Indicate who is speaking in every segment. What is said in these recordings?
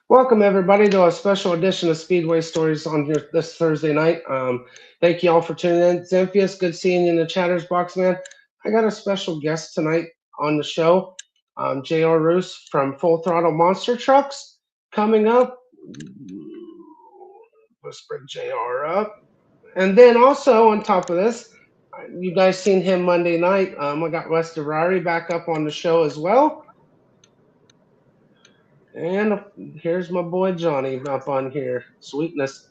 Speaker 1: Welcome, everybody, to a special edition of Speedway Stories on this Thursday night. Thank you all for tuning in. Xemphius, good seeing you in the chatter's box, man. I got a special guest tonight on the show, JR Rouse from Full Throttle Monster Trucks. Coming up, let's bring JR up. And then also on top of this, you guys seen him Monday night. I got Wes DeRari back up on the show as well. And here's my boy Johnny up on here. Sweetness.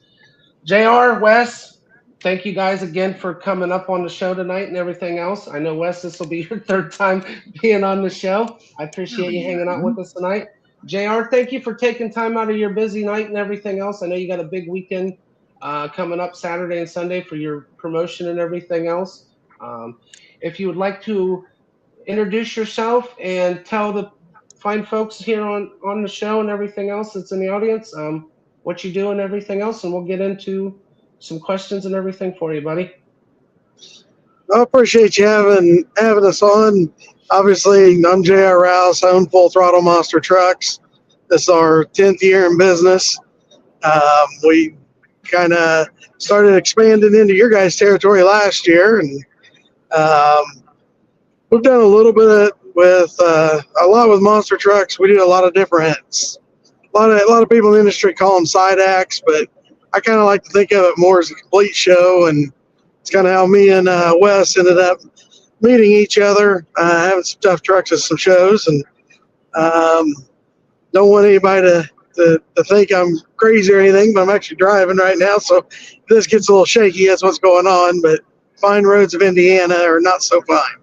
Speaker 1: JR, Wes, thank you guys again for coming up on the show tonight and everything else. I know, Wes, this will be your third time being on the show. I appreciate you hanging out with us tonight. JR, thank you for taking time out of your busy night and everything else. I know you got a big weekend coming up Saturday and Sunday for your promotion and everything else. If you would like to introduce yourself and tell the fine folks here on the show and everything else that's in the audience, what you do and everything else, and we'll get into some questions and everything for you, buddy.
Speaker 2: I appreciate you having us on. Obviously, I'm JR Rouse. I own Full Throttle Monster Trucks. This is our 10th year in business. We kind of started expanding into your guys' territory last year, and we've done a little bit with a lot with monster trucks. We do a lot of different. A lot of people in the industry call them side acts, but I kind of like to think of it more as a complete show, and it's kind of how me and Wes ended up meeting each other, having some tough trucks at some shows, and don't want anybody to think I'm crazy or anything, but I'm actually driving right now, so if this gets a little shaky, that's what's going on. But fine roads of Indiana are not so fine.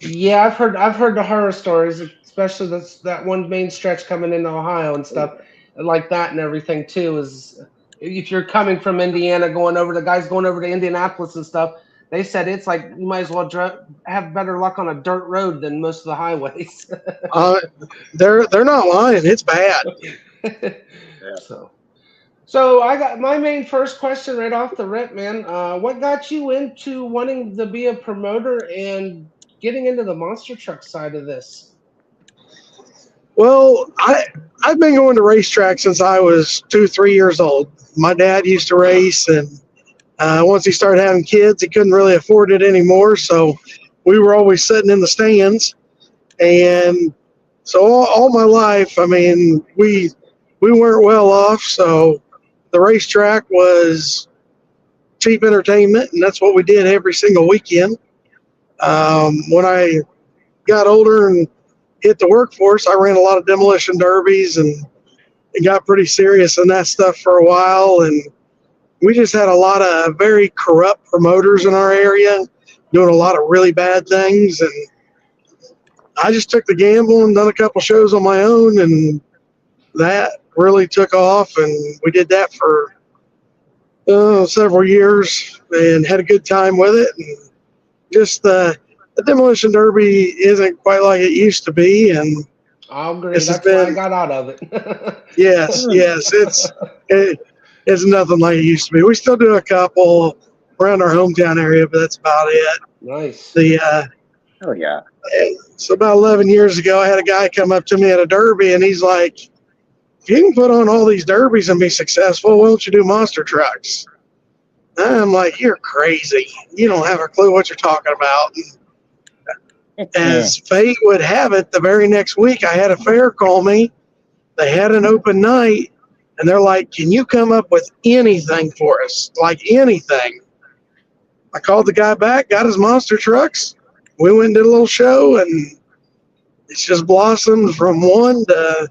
Speaker 1: Yeah, I've heard the horror stories, especially that one main stretch coming into Ohio and stuff like that and everything too. Is if you're coming from Indiana, going over to Indianapolis and stuff, they said it's like you might as well have better luck on a dirt road than most of the highways.
Speaker 2: They're not lying. It's bad.
Speaker 1: Yeah. So I got my main first question right off the rip, man. What got you into wanting to be a promoter and getting into the monster truck side of this?
Speaker 2: Well, I've been going to racetracks since I was 2-3 years old. My dad used to race, and once he started having kids, he couldn't really afford it anymore. So we were always sitting in the stands, and so all my life, I mean, we weren't well off. So the racetrack was cheap entertainment, and that's what we did every single weekend. When I got older and hit the workforce, I ran a lot of demolition derbies, and it got pretty serious in that stuff for a while. And we just had a lot of very corrupt promoters in our area doing a lot of really bad things. And I just took the gamble and done a couple shows on my own, and that really took off. And we did that for several years and had a good time with it. And just the demolition derby isn't quite like it used to be, and
Speaker 1: I'll agree. That's why I got out of it.
Speaker 2: yes, it's nothing like it used to be. We still do a couple, around our hometown area, but that's about it.
Speaker 1: Nice.
Speaker 3: Oh yeah.
Speaker 2: So about 11 years ago, I had a guy come up to me at a derby, and he's like, "If you can put on all these derbies and be successful, why don't you do monster trucks?" And I'm like, "You're crazy. You don't have a clue what you're talking about." As fate would have it, the very next week, I had a fair call me. They had an open night, and they're like, "Can you come up with anything for us? Like anything?" I called the guy back, got his monster trucks. We went and did a little show, and it's just blossomed from one to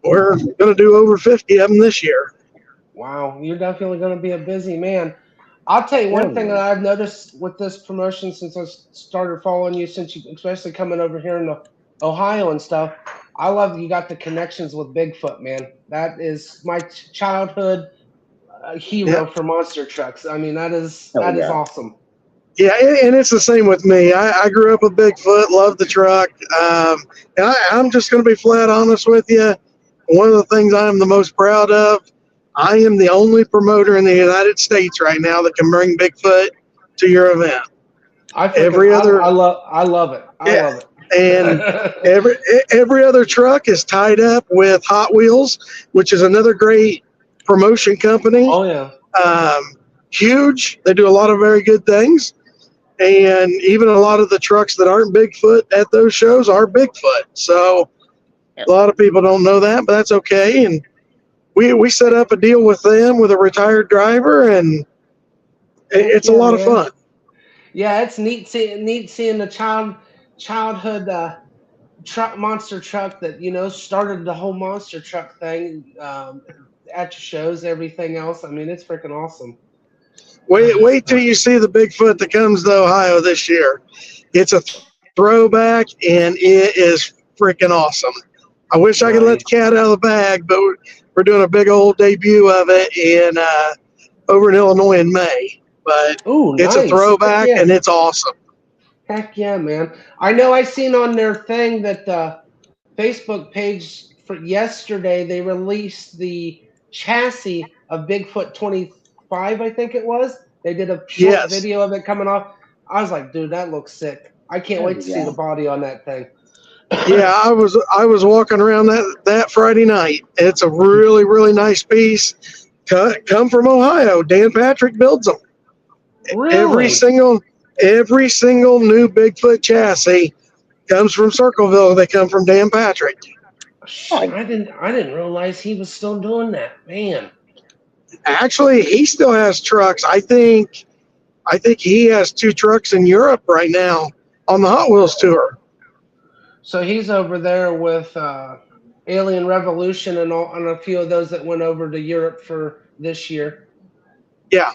Speaker 2: we're going to do over 50 of them this year.
Speaker 1: Wow, you're definitely going to be a busy man. I'll tell you one thing that I've noticed with this promotion since I started following you, since you, especially coming over here in the Ohio and stuff. I love that you got the connections with Bigfoot, man. That is my childhood hero for monster trucks. I mean, that is awesome.
Speaker 2: Yeah, and it's the same with me. I grew up with Bigfoot, loved the truck. And I'm just going to be flat honest with you. One of the things I'm the most proud of, I am the only promoter in the United States right now that can bring Bigfoot to your event.
Speaker 1: I love it. I love it.
Speaker 2: And every other truck is tied up with Hot Wheels, which is another great promotion company.
Speaker 1: Oh yeah.
Speaker 2: Huge. They do a lot of very good things. And even a lot of the trucks that aren't Bigfoot at those shows are Bigfoot. So a lot of people don't know that, but that's okay. And we set up a deal with them with a retired driver, and it's a lot of fun.
Speaker 1: Yeah, it's neat seeing the childhood truck monster truck that started the whole monster truck thing at your shows, everything else. I mean, it's freaking awesome.
Speaker 2: Wait till you see the Bigfoot that comes to Ohio this year. It's a throwback, and it is freaking awesome. I wish I could let the cat out of the bag, but we're doing a big old debut of it over in Illinois in May. But it's a throwback, and it's awesome.
Speaker 1: Heck yeah, man. I know I seen on their thing that the Facebook page for yesterday, they released the chassis of Bigfoot 25, I think it was. They did a short video of it coming off. I was like, dude, that looks sick. I can't wait to see the body on that thing.
Speaker 2: Yeah, I was walking around that Friday night. It's a really, really nice piece. Come from Ohio. Dan Patrick builds them.
Speaker 1: Really?
Speaker 2: Every single new Bigfoot chassis comes from Circleville. They come from Dan Patrick.
Speaker 1: I didn't realize he was still doing that, man.
Speaker 2: Actually, he still has trucks. I think he has 2 trucks in Europe right now on the Hot Wheels tour.
Speaker 1: So he's over there with Alien Revolution and a few of those that went over to Europe for this year.
Speaker 2: Yeah.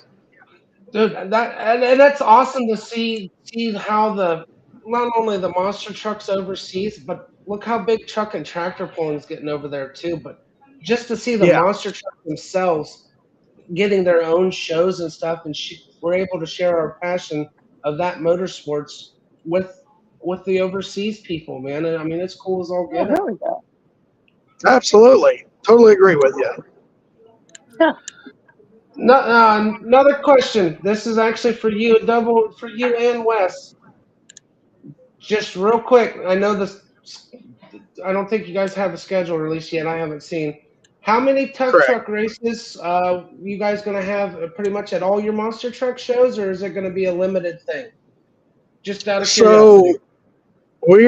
Speaker 1: Dude, and that's awesome to see how not only the monster trucks overseas, but look how big truck and tractor pulling is getting over there too. But just to see the monster trucks themselves getting their own shows and stuff, and we're able to share our passion of that motorsports with the overseas people, man. And I mean, it's cool as all get out.
Speaker 2: Absolutely, totally agree with you.
Speaker 3: Yeah.
Speaker 1: No, another question. This is actually for you, double for you and Wes. Just real quick. I know this. I don't think you guys have a schedule released yet. I haven't seen. How many tough truck races you guys going to have pretty much at all your monster truck shows, or is it going to be a limited thing? Just out of curiosity.
Speaker 2: So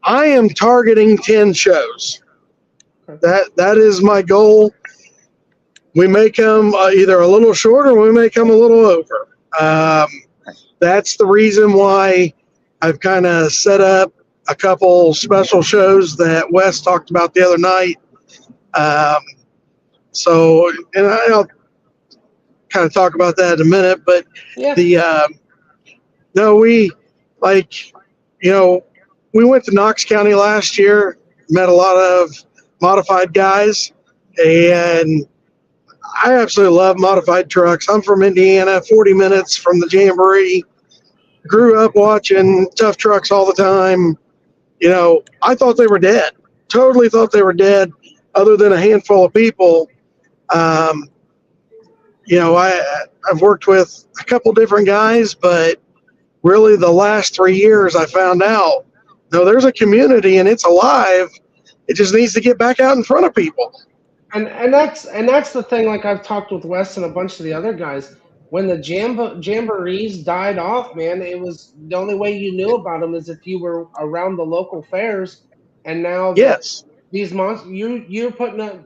Speaker 2: I am targeting 10 shows. That is my goal. We may come either a little short or we may come a little over. That's the reason why I've kind of set up a couple special shows that Wes talked about the other night. And I'll kind of talk about that in a minute. But we went to Knox County last year, met a lot of modified guys, and I absolutely love modified trucks. I'm from Indiana, 40 minutes from the Jamboree. Grew up watching tough trucks all the time. I thought they were dead. Totally thought they were dead, other than a handful of people. I I've worked with a couple different guys, but really the last 3 years I found out, no, there's a community and it's alive. It just needs to get back out in front of people.
Speaker 1: And that's the thing. Like I've talked with Wes and a bunch of the other guys. When the jamborees died off, man, it was the only way you knew about them is if you were around the local fairs. And now
Speaker 2: Yes,
Speaker 1: these monsters, you're putting up,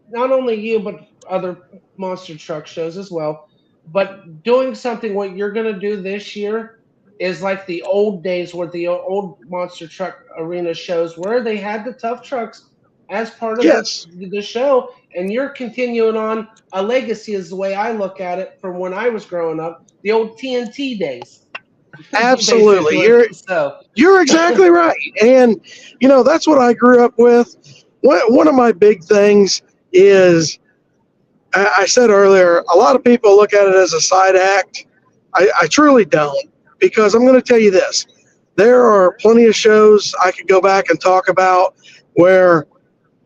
Speaker 1: not only you but other monster truck shows as well. But doing something what you're gonna do this year is like the old days where the old monster truck arena shows where they had the tough trucks as part of
Speaker 2: yes,
Speaker 1: the show, and you're continuing on a legacy is the way I look at it from when I was growing up, the old TNT days,
Speaker 2: absolutely.
Speaker 1: basically. So
Speaker 2: You're exactly right. And, that's what I grew up with. One of my big things is, I said earlier, a lot of people look at it as a side act. I truly don't, because I'm going to tell you this. There are plenty of shows I could go back and talk about where,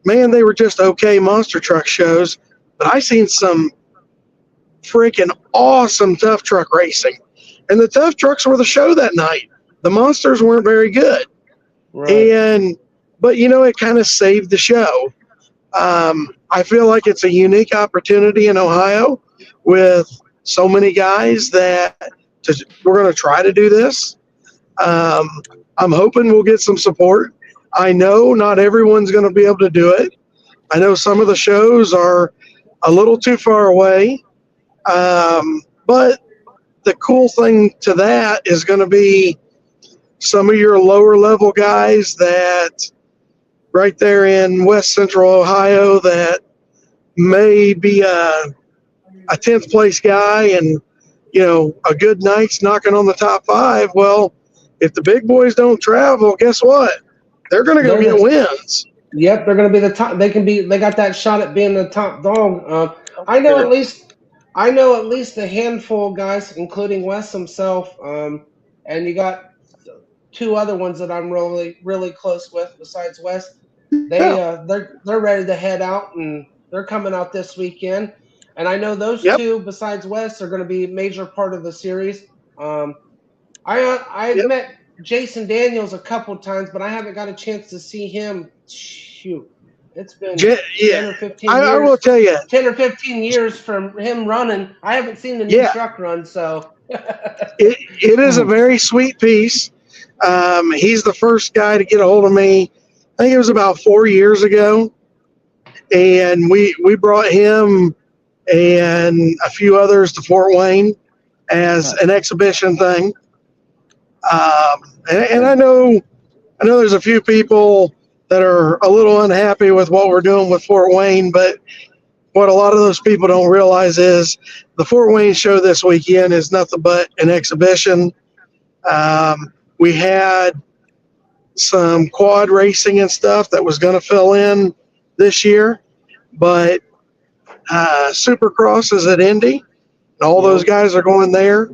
Speaker 2: man, they were just okay monster truck shows, but I seen some freaking awesome tough truck racing. And the tough trucks were the show that night. The monsters weren't very good.
Speaker 1: right.
Speaker 2: But it kind of saved the show. I feel like it's a unique opportunity in Ohio with so many guys that we're going to try to do this. Um, I'm hoping we'll get some support. I know not everyone's going to be able to do it. I know some of the shows are a little too far away. But the cool thing to that is going to be some of your lower level guys that right there in West Central Ohio that may be a 10th place guy and, a good night's knocking on the top 5. Well, if the big boys don't travel, guess what? They're going to go get wins.
Speaker 1: Yep, they're going to be the top. They got that shot at being the top dog. I know at least, a handful of guys, including Wes himself. And you got two other ones that I'm really, really close with besides Wes.
Speaker 2: Yeah.
Speaker 1: They're ready to head out and they're coming out this weekend. And I know those
Speaker 2: Yep.
Speaker 1: two besides Wes are going to be a major part of the series. I've
Speaker 2: Yep.
Speaker 1: met Jason Daniels a couple times, but I haven't got a chance to see him. Shoot, it's been 10
Speaker 2: Yeah.
Speaker 1: or 15
Speaker 2: I
Speaker 1: years.
Speaker 2: will tell you.
Speaker 1: 10 or 15 years from him running. I haven't seen the new
Speaker 2: Yeah.
Speaker 1: truck run, so.
Speaker 2: It is a very sweet piece. He's the first guy to get a hold of me. I think it was about 4 years ago, and we brought him and a few others to Fort Wayne as an exhibition thing. And I know there's a few people that are a little unhappy with what we're doing with Fort Wayne, but what a lot of those people don't realize is the Fort Wayne show this weekend is nothing but an exhibition. We had some quad racing and stuff that was going to fill in this year, but Supercross is at Indy, and all those guys are going there.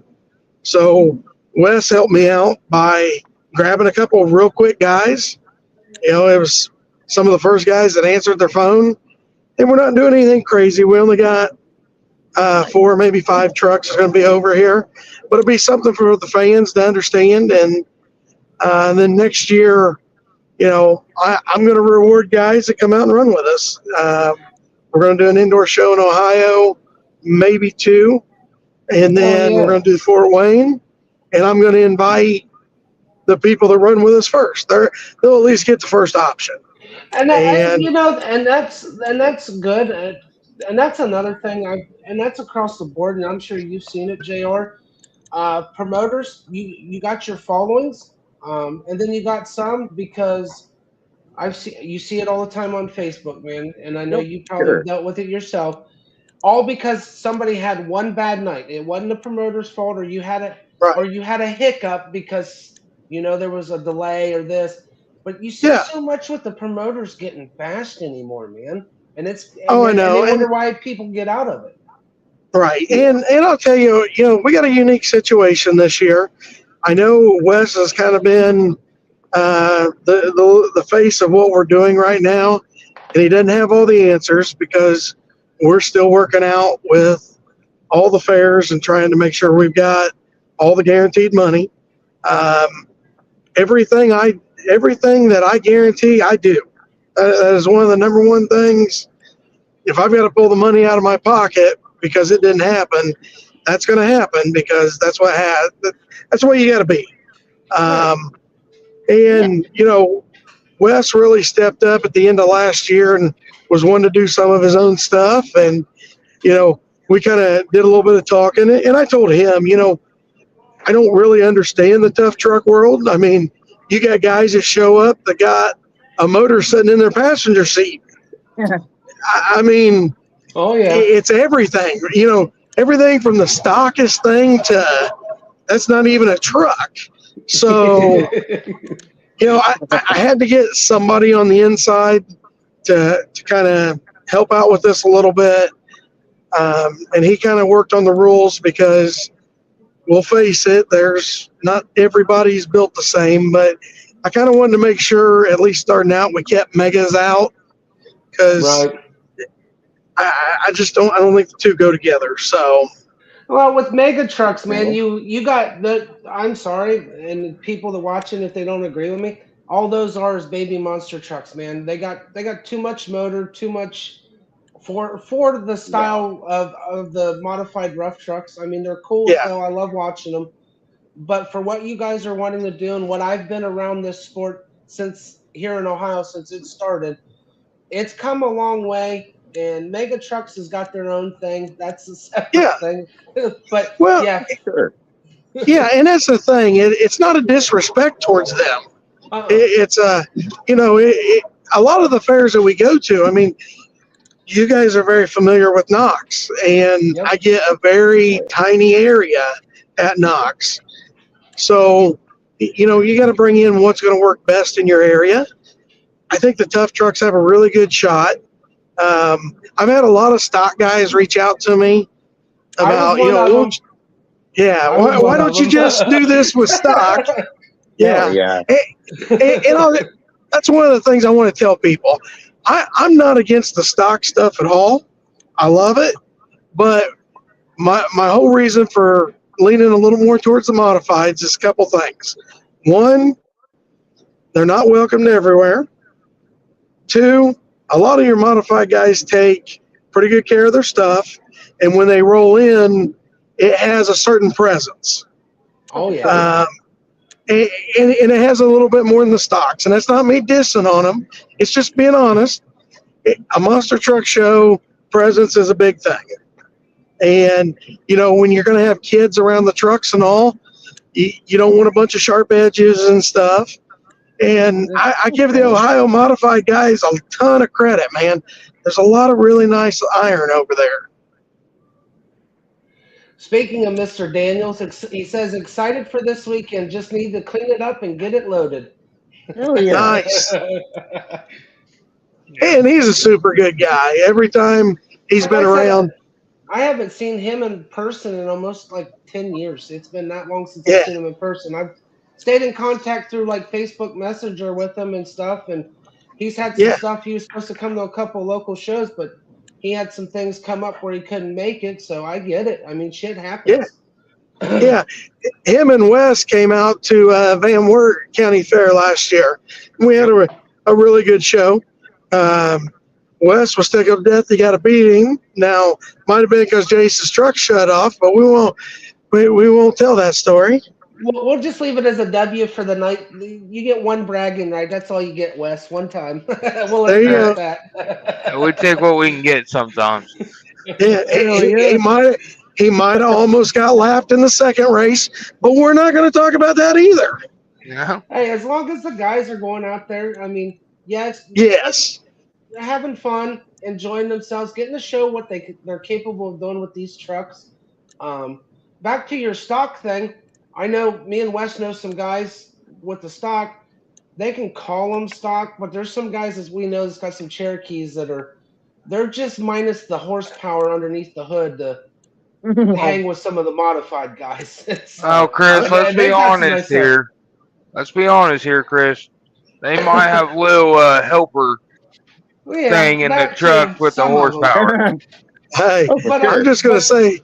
Speaker 2: So Wes helped me out by grabbing a couple of real quick guys. It was some of the first guys that answered their phone, and we're not doing anything crazy. We only got 4, maybe 5 trucks is going to be over here, but it'll be something for the fans to understand. And then next year, I'm going to reward guys that come out and run with us. We're going to do an indoor show in Ohio, maybe 2, and then we're going to do Fort Wayne, and I'm going to invite the people that run with us first. They'll at least get the first option.
Speaker 1: And that's good. And that's another thing. And that's across the board. And I'm sure you've seen it, JR. Promoters, you got your followings, and then you got some because you see it all the time on Facebook, man. And I know you probably dealt with it yourself. All because somebody had one bad night. It wasn't the promoter's fault, or you had a hiccup because there was a delay or this. But you see so much with the promoters getting bashed anymore, man. And
Speaker 2: I know.
Speaker 1: And they wonder why people get out of it.
Speaker 2: Right. And I'll tell you, we got a unique situation this year. I know Wes has kind of been the face of what we're doing right now, and he doesn't have all the answers because we're still working out with all the fairs and trying to make sure we've got all the guaranteed money. Um, everything that I guarantee, I do. That is one of the number one things. If I've got to pull the money out of my pocket because it didn't happen, that's going to happen because that's what you got to be. And Wes really stepped up at the end of last year and was wanting to do some of his own stuff. And we kind of did a little bit of talking, and I told him, I don't really understand the tough truck world. I mean, you got guys that show up that got a motor sitting in their passenger seat. I mean,
Speaker 1: oh yeah,
Speaker 2: it's everything. Everything from the stockest thing to that's not even a truck. So, I had to get somebody on the inside to kind of help out with this a little bit. And he kind of worked on the rules because we'll face it, there's not everybody's built the same, but I kind of wanted to make sure, at least starting out, we kept megas out because
Speaker 1: right.
Speaker 2: I don't think the two go together. So,
Speaker 1: well, with mega trucks, man, you got I'm sorry, and people that watching, if they don't agree with me, all those are is baby monster trucks, man. They got too much motor, too much for the style of the modified rough trucks. I mean, they're cool as hell. I love watching them. But for what you guys are wanting to do and what I've been around this sport since here in Ohio since it started, it's come a long way. And mega trucks has got their own thing. That's a separate thing. But
Speaker 3: Sure.
Speaker 2: Yeah, and that's the thing. It's not a disrespect towards them. It's a lot of the fairs that we go to. I mean, you guys are very familiar with Knox, and I get a very tiny area at Knox. So, you got to bring in what's going to work best in your area. I think the tough trucks have a really good shot. I've had a lot of stock guys reach out to me about, why don't you just do this with stock?
Speaker 3: Yeah.
Speaker 2: And that's one of the things I want to tell people. I'm not against the stock stuff at all. I love it. But my whole reason for leaning a little more towards the modifieds is a couple things. One, they're not welcomed everywhere. Two, a lot of your modified guys take pretty good care of their stuff. And when they roll in, it has a certain presence.
Speaker 1: Oh, yeah.
Speaker 2: And it has a little bit more than the stocks. And that's not me dissing on them. It's just being honest. A monster truck show presence is a big thing. And, when you're going to have kids around the trucks and all, you don't want a bunch of sharp edges and stuff. And I give the Ohio modified guys a ton of credit, man. There's a lot of really nice iron over there.
Speaker 1: Speaking of Mr. Daniels, he says, excited for this weekend. Just need to clean it up and get it loaded.
Speaker 3: Oh, yeah.
Speaker 2: Nice. And he's a super good guy. Every time he's been around.
Speaker 1: I haven't seen him in person in almost like 10 years. It's been that long since I've seen him in person. I've stayed in contact through like Facebook Messenger with him and stuff. And he's had some stuff. He was supposed to come to a couple local shows, but he had some things come up where he couldn't make it. So I get it. I mean, shit happens.
Speaker 2: Yeah. Him and Wes came out to Van Wert County Fair last year. We had a really good show. Wes was sick of death. He got a beating. Now, might have been because Jace's truck shut off, but we won't tell that story.
Speaker 1: We'll just leave it as a W for the night. You get one bragging right. That's all you get, Wes. One time. We'll let you know that.
Speaker 4: We take what we can get sometimes.
Speaker 2: Yeah, he might have almost got lapped in the second race, but we're not going to talk about that either.
Speaker 4: Yeah.
Speaker 1: Hey, as long as the guys are going out there, I mean, yes. Having fun, enjoying themselves, getting to show what they're capable of doing with these trucks. Back to your stock thing, I know me and Wes know some guys with the stock. They can call them stock, but there's some guys, as we know, that's got some Cherokees they're just minus the horsepower underneath the hood to hang with some of the modified guys.
Speaker 4: Chris, let's be honest here. Let's be honest here, Chris. They might have little helper thing in the truck with the horsepower.
Speaker 2: Hey, I'm just going to say,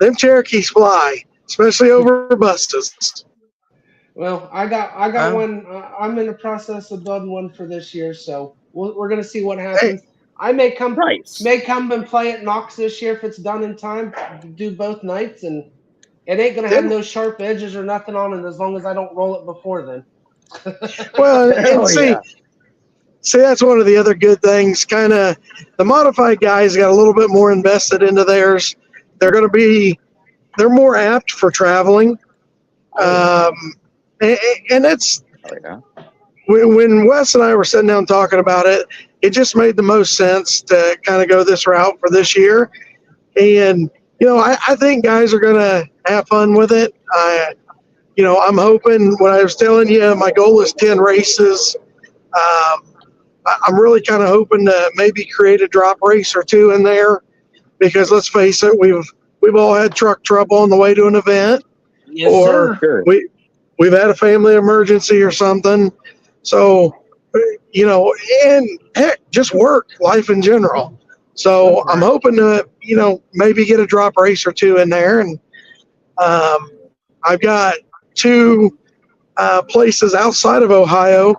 Speaker 2: them Cherokees fly, especially over buses.
Speaker 1: Well, I got one. I'm in the process of building one for this year, so we're gonna see what
Speaker 2: Hey,
Speaker 1: happens. I may come
Speaker 3: Nice.
Speaker 1: may come and play at Knox this year if it's done in time. Do both nights, and it ain't gonna
Speaker 2: yeah.
Speaker 1: have no sharp edges or nothing on it as long as I don't roll it before then.
Speaker 2: Well, and
Speaker 3: Oh
Speaker 2: see,
Speaker 3: yeah.
Speaker 2: that's one of the other good things. Kind of, the modified guys got a little bit more invested into theirs. They're going to be, they're more apt for traveling.
Speaker 1: Oh yeah.
Speaker 2: Um, and, and that's
Speaker 3: Oh yeah.
Speaker 2: when Wes and I were sitting down talking about it. It just made the most sense to kind of go this route for this year. And I think guys are going to have fun with it. I'm hoping. When I was telling you, my goal is 10 races. I'm really kind of hoping to maybe create a drop race or two in there, because let's face it, we've all had truck trouble on the way to an event,
Speaker 1: Yes,
Speaker 2: or
Speaker 1: sir.
Speaker 3: Sure.
Speaker 2: we've had a family emergency or something. So, and heck, just work, life in general. So I'm hoping to, maybe get a drop race or two in there. And I've got two places outside of Ohio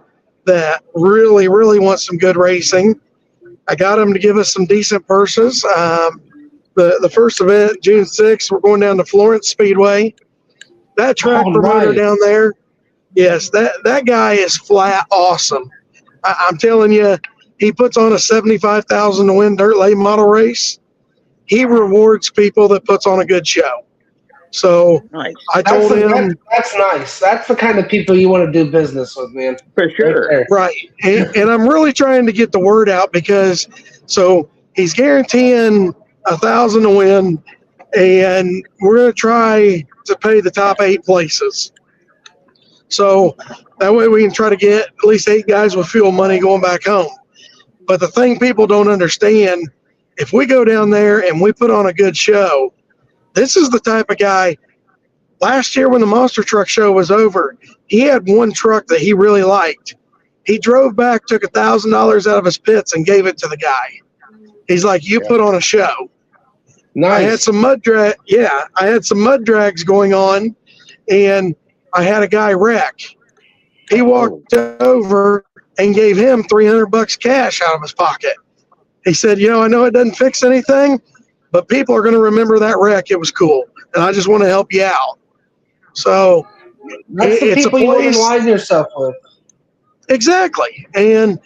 Speaker 2: that really, really want some good racing. I got them to give us some decent purses. The first event, June 6th, we're going down to Florence Speedway. That track
Speaker 1: Oh,
Speaker 2: promoter
Speaker 1: nice.
Speaker 2: down there, yes, that guy is flat awesome. I'm telling you, he puts on a 75,000 to win dirt late model race. He rewards people that puts on a good show. So
Speaker 3: Nice.
Speaker 2: I told him,
Speaker 1: That's nice. That's the kind of people you want to do business with, man.
Speaker 3: For
Speaker 1: Right
Speaker 3: sure.
Speaker 1: there.
Speaker 2: right. And I'm really trying to get the word out, because so he's guaranteeing 1,000 to win, and we're going to try to pay the top 8 places. So that way we can try to get at least 8 guys with fuel money going back home. But the thing people don't understand, if we go down there and we put on a good show, this is the type of guy. Last year when the monster truck show was over, he had one truck that he really liked. He drove back, took $1,000 out of his pits and gave it to the guy. He's like, "You
Speaker 3: Yeah.
Speaker 2: put on a show." I had
Speaker 1: Nice.
Speaker 2: some I had some mud drags going on, and I had a guy wreck. He
Speaker 3: Oh.
Speaker 2: walked over and gave him $300 cash out of his pocket. He said, "I know it doesn't fix anything, but people are going to remember that wreck. It was cool, and I just want to help you out." So
Speaker 1: That's the
Speaker 2: it's a
Speaker 1: people you want to
Speaker 2: place.
Speaker 1: align yourself with.
Speaker 2: Exactly. And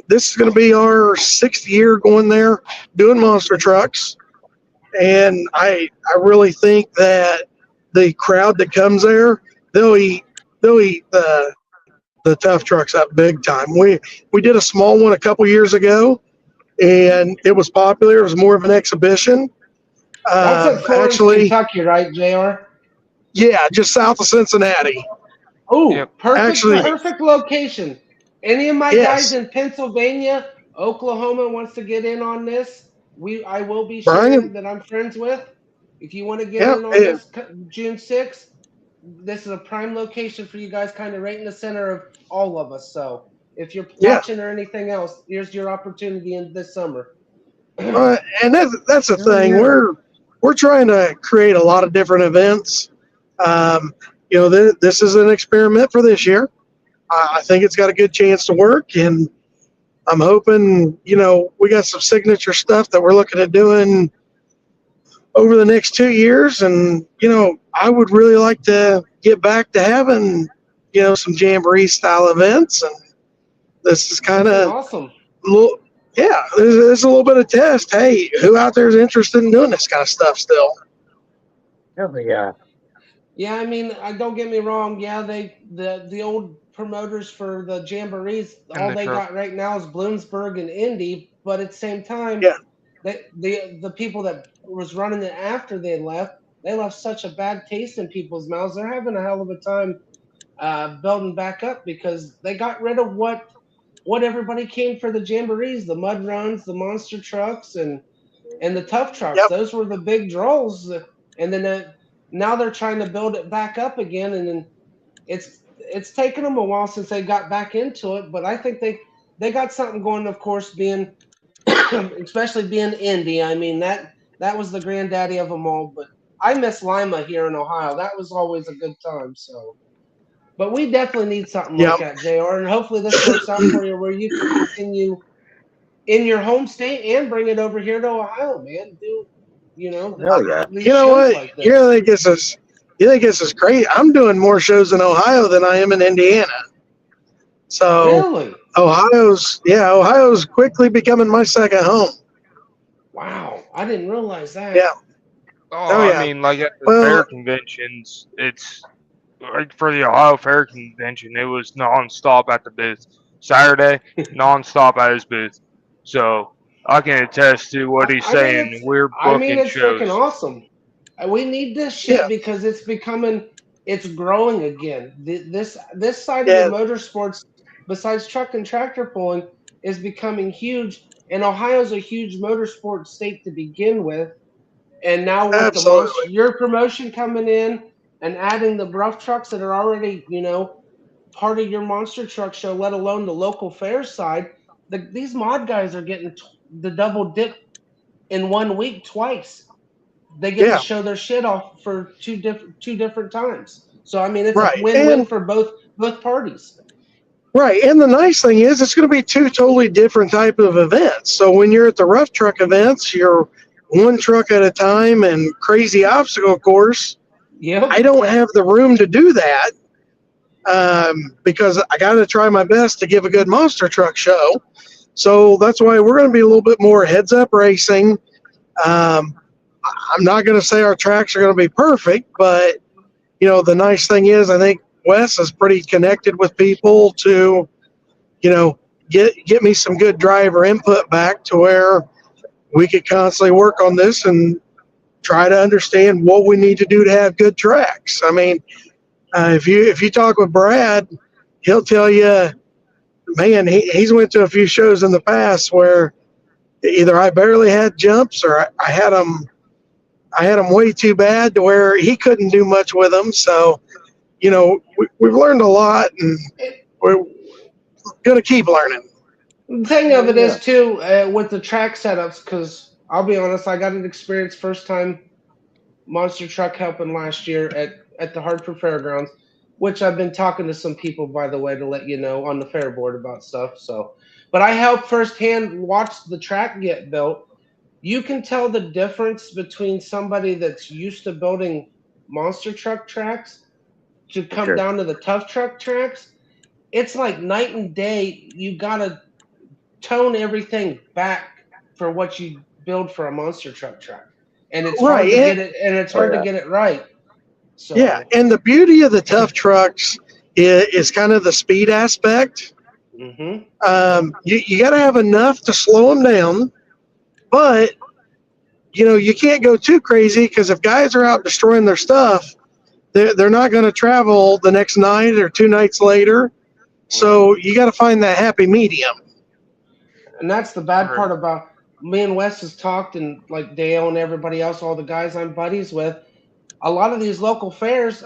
Speaker 2: this is going to be our 6th year going there doing monster trucks. And I really think that the crowd that comes there, they'll eat the tough trucks up big time. We did a small one a couple years ago, and it was popular. It was more of an exhibition.
Speaker 1: That's at Florence,
Speaker 2: Actually,
Speaker 1: Kentucky, right, JR?
Speaker 2: yeah, just south of Cincinnati.
Speaker 1: Oh,
Speaker 4: Yep.
Speaker 1: perfect,
Speaker 2: Actually,
Speaker 3: Nice.
Speaker 1: perfect location. Any of my guys
Speaker 2: yes,
Speaker 1: in Pennsylvania, Oklahoma wants to get in on this. I will be sharing
Speaker 2: Brian.
Speaker 1: that I'm friends with. If you want to get
Speaker 2: Yeah,
Speaker 1: in on this June 6th, this is a prime location for you guys, kind of right in the center of all of us. So if you're
Speaker 2: yeah.
Speaker 1: watching or anything else, here's your opportunity in this summer.
Speaker 2: And that's the
Speaker 3: Oh
Speaker 2: thing.
Speaker 3: yeah.
Speaker 2: We're trying to create a lot of different events. Um, this is an experiment for this year. I think it's got a good chance to work, and I'm hoping. We got some signature stuff that we're looking at doing over the next 2 years, and I would really like to get back to having some jamboree style events, and this is kind
Speaker 1: That'd be
Speaker 2: of
Speaker 1: awesome.
Speaker 2: little, yeah, there's a little bit of test. Hey, who out there is interested in doing this kind of stuff still?
Speaker 3: Oh yeah.
Speaker 1: Yeah, I mean, don't get me wrong. Yeah, the old promoters for the jamborees,
Speaker 4: In
Speaker 1: all
Speaker 4: the
Speaker 1: they
Speaker 4: truck.
Speaker 1: got right now is Bloomsburg and Indy. But at the same time,
Speaker 2: Yeah,
Speaker 1: the people that was running it after they left such a bad taste in people's mouths. They're having a hell of a time building back up because they got rid of what everybody came for the jamborees, the mud runs, the monster trucks, and the tough trucks.
Speaker 2: yep,
Speaker 1: Those were the big draws, and then now they're trying to build it back up again, and then it's taken them a while since they got back into it. But I think they got something going. Of course, being especially being Indy. I mean that was the granddaddy of them all. But I miss Lima here in Ohio. That was always a good time. So, but we definitely need something like
Speaker 2: Yep.
Speaker 1: that, Jr. And hopefully this works out for you, where you can continue in your home state and bring it over here to Ohio, man. Do
Speaker 3: Oh yeah.
Speaker 1: these
Speaker 2: You know
Speaker 1: shows
Speaker 2: what?
Speaker 1: like
Speaker 2: You
Speaker 1: this.
Speaker 2: think this is great? I'm doing more shows in Ohio than I am in Indiana. So
Speaker 1: Really?
Speaker 2: Ohio's quickly becoming my second home.
Speaker 1: Wow, I didn't realize that.
Speaker 2: Yeah.
Speaker 4: Oh,
Speaker 2: Oh
Speaker 4: I
Speaker 2: yeah.
Speaker 4: mean, like at the
Speaker 2: Well,
Speaker 4: fair conventions, it's like for the Ohio Fair Convention, it was nonstop at the booth. Saturday, nonstop at his booth. So I can attest to what he's
Speaker 1: I mean,
Speaker 4: saying. We're
Speaker 1: I mean,
Speaker 4: booking
Speaker 1: it's freaking
Speaker 4: shows.
Speaker 1: awesome. We need this
Speaker 2: yeah,
Speaker 1: shit because it's growing again. This side of the
Speaker 2: yeah,
Speaker 1: motorsports, besides truck and tractor pulling, is becoming huge. And Ohio's a huge motorsports state to begin with. And now with the monster,
Speaker 2: absolutely.
Speaker 1: your promotion coming in and adding the rough trucks that are already, part of your monster truck show, let alone the local fair side, these mod guys are getting the double dip in 1 week twice. They get to
Speaker 2: Yeah,
Speaker 1: show their shit off for two different times. So I mean, it's a
Speaker 2: right.
Speaker 1: win-win
Speaker 2: And
Speaker 1: for both parties.
Speaker 2: right. And the nice thing is it's going to be two totally different type of events. So when you're at the rough truck events, you're one truck at a time and crazy obstacle course. I
Speaker 1: Yep.
Speaker 2: don't have the room to do that because I got to try my best to give a good monster truck show. So that's why we're going to be a little bit more heads up racing. I'm not going to say our tracks are going to be perfect, but the nice thing is I think Wes is pretty connected with people to, you know, get me some good driver input back to where we could constantly work on this and try to understand what we need to do to have good tracks. I mean, if you talk with Brad, he'll tell you, man, he's went to a few shows in the past where either I barely had jumps or I had him way too bad to where he couldn't do much with them. So, we've learned a lot and we're going to keep learning.
Speaker 1: The thing
Speaker 3: Oh
Speaker 1: of it
Speaker 3: yeah.
Speaker 1: is too, with the track setups, because I'll be honest, I got an experience first time monster truck helping last year at the Hartford Fairgrounds, which I've been talking to some people, by the way, to let you know on the fair board about stuff. So, but I helped firsthand watch the track get built. You can tell the difference between somebody that's used to building monster truck tracks to
Speaker 3: For
Speaker 1: come
Speaker 3: sure.
Speaker 1: down to the tough truck tracks. It's like night and day. You gotta tone everything back for what you build for a monster truck track, and it's hard
Speaker 2: Right.
Speaker 1: to get it, and it's
Speaker 3: Oh
Speaker 1: hard to
Speaker 3: yeah.
Speaker 1: get it right.
Speaker 2: Yeah.
Speaker 1: So,
Speaker 2: And the beauty of the tough trucks is kind of the speed aspect.
Speaker 1: hmm
Speaker 2: You got to have enough to slow them down, but you can't go too crazy because if guys are out destroying their stuff, they're not going to travel the next night or 2 nights later.
Speaker 1: right.
Speaker 2: So you got to find that happy medium.
Speaker 1: And that's the bad
Speaker 4: Right.
Speaker 1: part about me and Wes has talked, and like Dale and everybody else, all the guys I'm buddies with. A lot of these local fairs,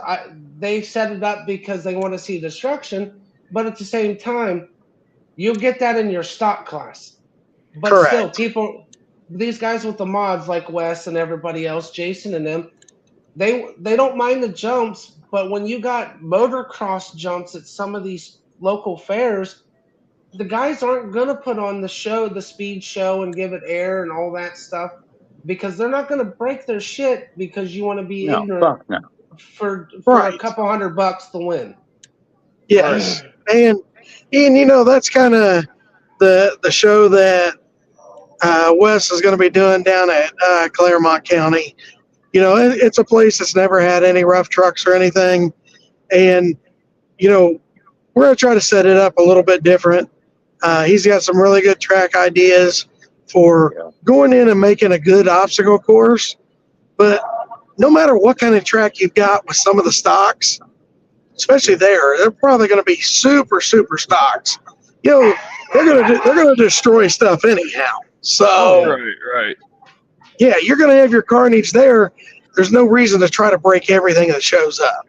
Speaker 1: they set it up because they want to see destruction, but at the same time, you'll get that in your stock class. But still,
Speaker 2: Correct.
Speaker 1: these guys with the mods like Wes and everybody else, Jason and them, they don't mind the jumps, but when you got motocross jumps at some of these local fairs, the guys aren't gonna put on the speed show and give it air and all that stuff because they're not gonna break their shit because you want to be
Speaker 3: No,
Speaker 1: ignorant
Speaker 3: fuck no.
Speaker 1: for a
Speaker 2: Right.
Speaker 1: couple $100 to win.
Speaker 4: Right.
Speaker 2: Yes. And that's kind of the show that Wes is going to be doing down at Claremont County. It's a place that's never had any rough trucks or anything, and we're going to try to set it up a little bit different. He's got some really good track ideas for
Speaker 3: Yeah.
Speaker 2: going in and making a good obstacle course. But no matter what kind of track you've got with some of the stocks, especially they're probably going to be super super stocks. They're going to destroy stuff anyhow.
Speaker 1: Oh
Speaker 2: So
Speaker 1: yeah,
Speaker 4: Right. Right.
Speaker 2: yeah, you're going to have your carnage there. There's no reason to try to break everything that shows up.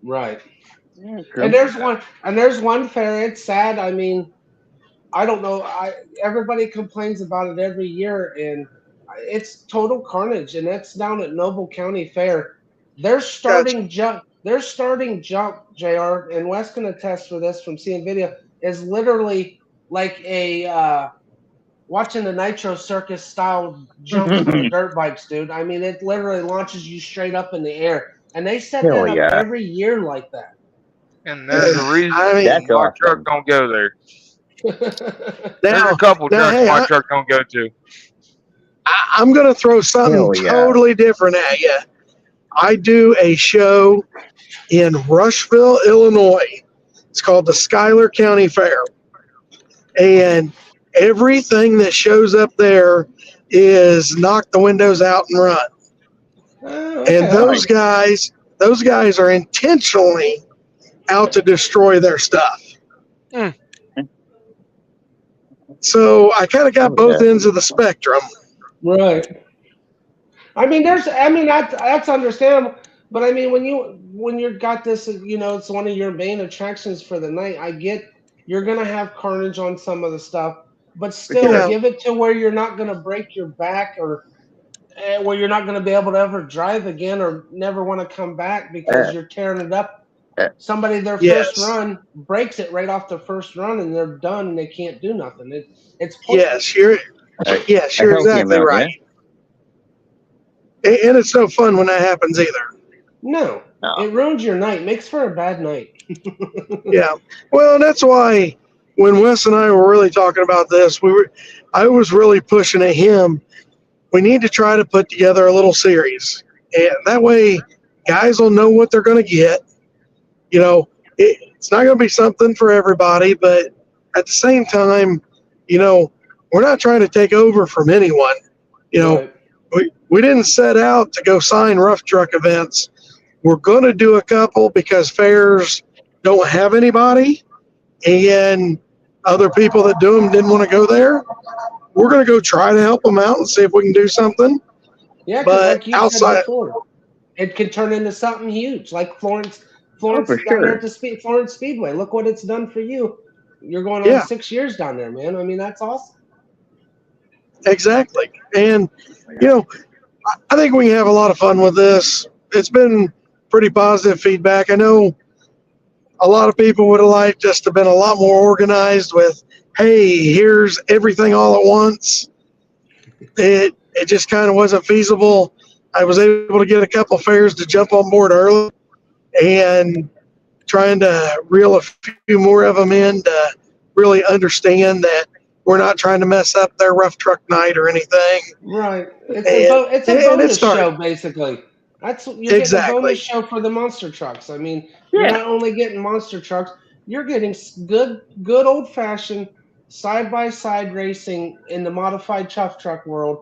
Speaker 1: right.
Speaker 3: Yeah,
Speaker 1: And
Speaker 3: true.
Speaker 1: there's one fair. It's sad. I mean, I don't know. Everybody complains about it every year, and it's total carnage, and that's down at Noble County Fair. They're
Speaker 2: Gotcha.
Speaker 1: starting jump. Their starting jump, Jr. and Wes can attest for this from seeing video, is literally like a watching the Nitro Circus style jump for the dirt bikes, dude. I mean, it literally launches you straight up in the air, and they set
Speaker 3: Hell
Speaker 1: that up
Speaker 3: yeah.
Speaker 1: every year like that.
Speaker 4: And there's a reason
Speaker 2: I mean,
Speaker 3: That's
Speaker 4: my truck
Speaker 3: awesome.
Speaker 4: don't go there. There's
Speaker 2: now,
Speaker 4: a couple
Speaker 2: now,
Speaker 4: trucks
Speaker 2: hey,
Speaker 4: my truck don't go to.
Speaker 2: I'm going to throw something
Speaker 3: Hell yeah.
Speaker 2: totally different at you. I do a show in Rushville, Illinois. It's called the Schuyler County Fair. And everything that shows up there is knock the windows out and run.
Speaker 1: Okay.
Speaker 2: And those guys are intentionally out to destroy their stuff.
Speaker 4: Mm.
Speaker 2: So I kind of got
Speaker 3: Oh,
Speaker 2: both
Speaker 3: yeah.
Speaker 2: ends of the spectrum.
Speaker 1: Right. I mean, that's understandable. But I mean, when you've got this, it's one of your main attractions for the night. I get you're gonna have carnage on some of the stuff, but still
Speaker 2: Yeah.
Speaker 1: give it to where you're not gonna break your back or where you're not gonna be able to ever drive again or never want to come back because
Speaker 3: Uh,
Speaker 1: you're tearing it up.
Speaker 3: uh,
Speaker 1: Somebody their first
Speaker 2: Yes.
Speaker 1: run breaks it right off their first run and they're done and they can't do nothing. It's
Speaker 2: Yes,
Speaker 1: pointless.
Speaker 2: you're
Speaker 3: a,
Speaker 2: yes,
Speaker 3: a
Speaker 2: you're
Speaker 3: healthy
Speaker 2: exactly
Speaker 3: amount,
Speaker 2: right.
Speaker 3: yeah?
Speaker 2: And it's no fun when that happens either.
Speaker 1: No,
Speaker 3: No.
Speaker 1: it ruins your night. Makes for a bad night.
Speaker 2: Yeah. Well, that's why when Wes and I were really talking about this, I was really pushing at him. We need to try to put together a little series. And that way guys will know what they're going to get. It's not going to be something for everybody, but at the same time, we're not trying to take over from anyone.
Speaker 1: Right.
Speaker 2: We didn't set out to go sign rough truck events. We're going to do a couple because fairs don't have anybody, and other people that do them didn't want to go there. We're going to go try to help them out and see if we can do something.
Speaker 1: Yeah, because
Speaker 2: But
Speaker 1: like you said
Speaker 2: outside,
Speaker 1: before, it can turn into something huge, like Florence
Speaker 3: Oh, for
Speaker 1: down there
Speaker 3: sure.
Speaker 1: at the Florence Speedway. Look what it's done for you. You're going on
Speaker 2: yeah,
Speaker 1: 6 years down there, man. I mean, that's awesome.
Speaker 2: exactly. And I think we can have a lot of fun with this. It's been pretty positive feedback. I know a lot of people would have liked us to have been a lot more organized with, hey, here's everything all at once. It just kind of wasn't feasible. I was able to get a couple fairs to jump on board early and trying to reel a few more of them in to really understand that we're not trying to mess up their rough truck night or anything.
Speaker 1: Right. It's a
Speaker 2: And it
Speaker 1: bonus
Speaker 2: started.
Speaker 1: show, basically. You're getting a bonus
Speaker 2: Exactly.
Speaker 1: show for the monster trucks. I mean, you're
Speaker 3: Yeah.
Speaker 1: not only getting monster trucks, you're getting good old fashioned side by side racing in the modified tough truck world,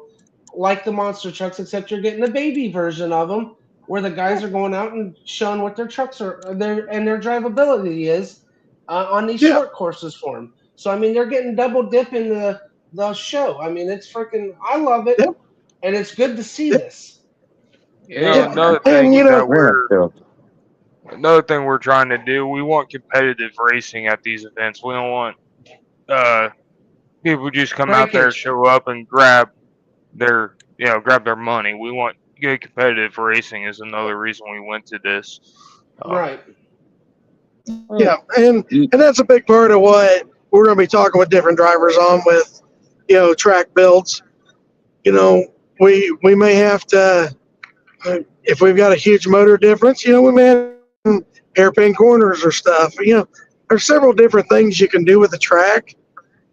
Speaker 1: like the monster trucks, except you're getting a baby version of them, where the guys are going out and showing what their trucks are, their drivability is on these
Speaker 2: Yeah.
Speaker 1: short courses for them. So I mean, they're getting double dip in the show. I mean, it's freaking. I love it,
Speaker 2: Yep.
Speaker 1: and it's good to see
Speaker 2: Yep.
Speaker 1: this.
Speaker 2: Yeah.
Speaker 4: Another
Speaker 2: And,
Speaker 4: thing that
Speaker 3: Very much so.
Speaker 4: another thing we're trying to do, we want competitive racing at these events. We don't want uh people who just come out there,
Speaker 1: Breakage.
Speaker 4: show up and grab their money. We want good competitive racing is another reason we went to this.
Speaker 1: Right.
Speaker 2: Yeah. And that's a big part of what we're going to be talking with different drivers on with, track builds. We may have to, if we've got a huge motor difference, we may have hairpin corners or stuff. There's several different things you can do with the track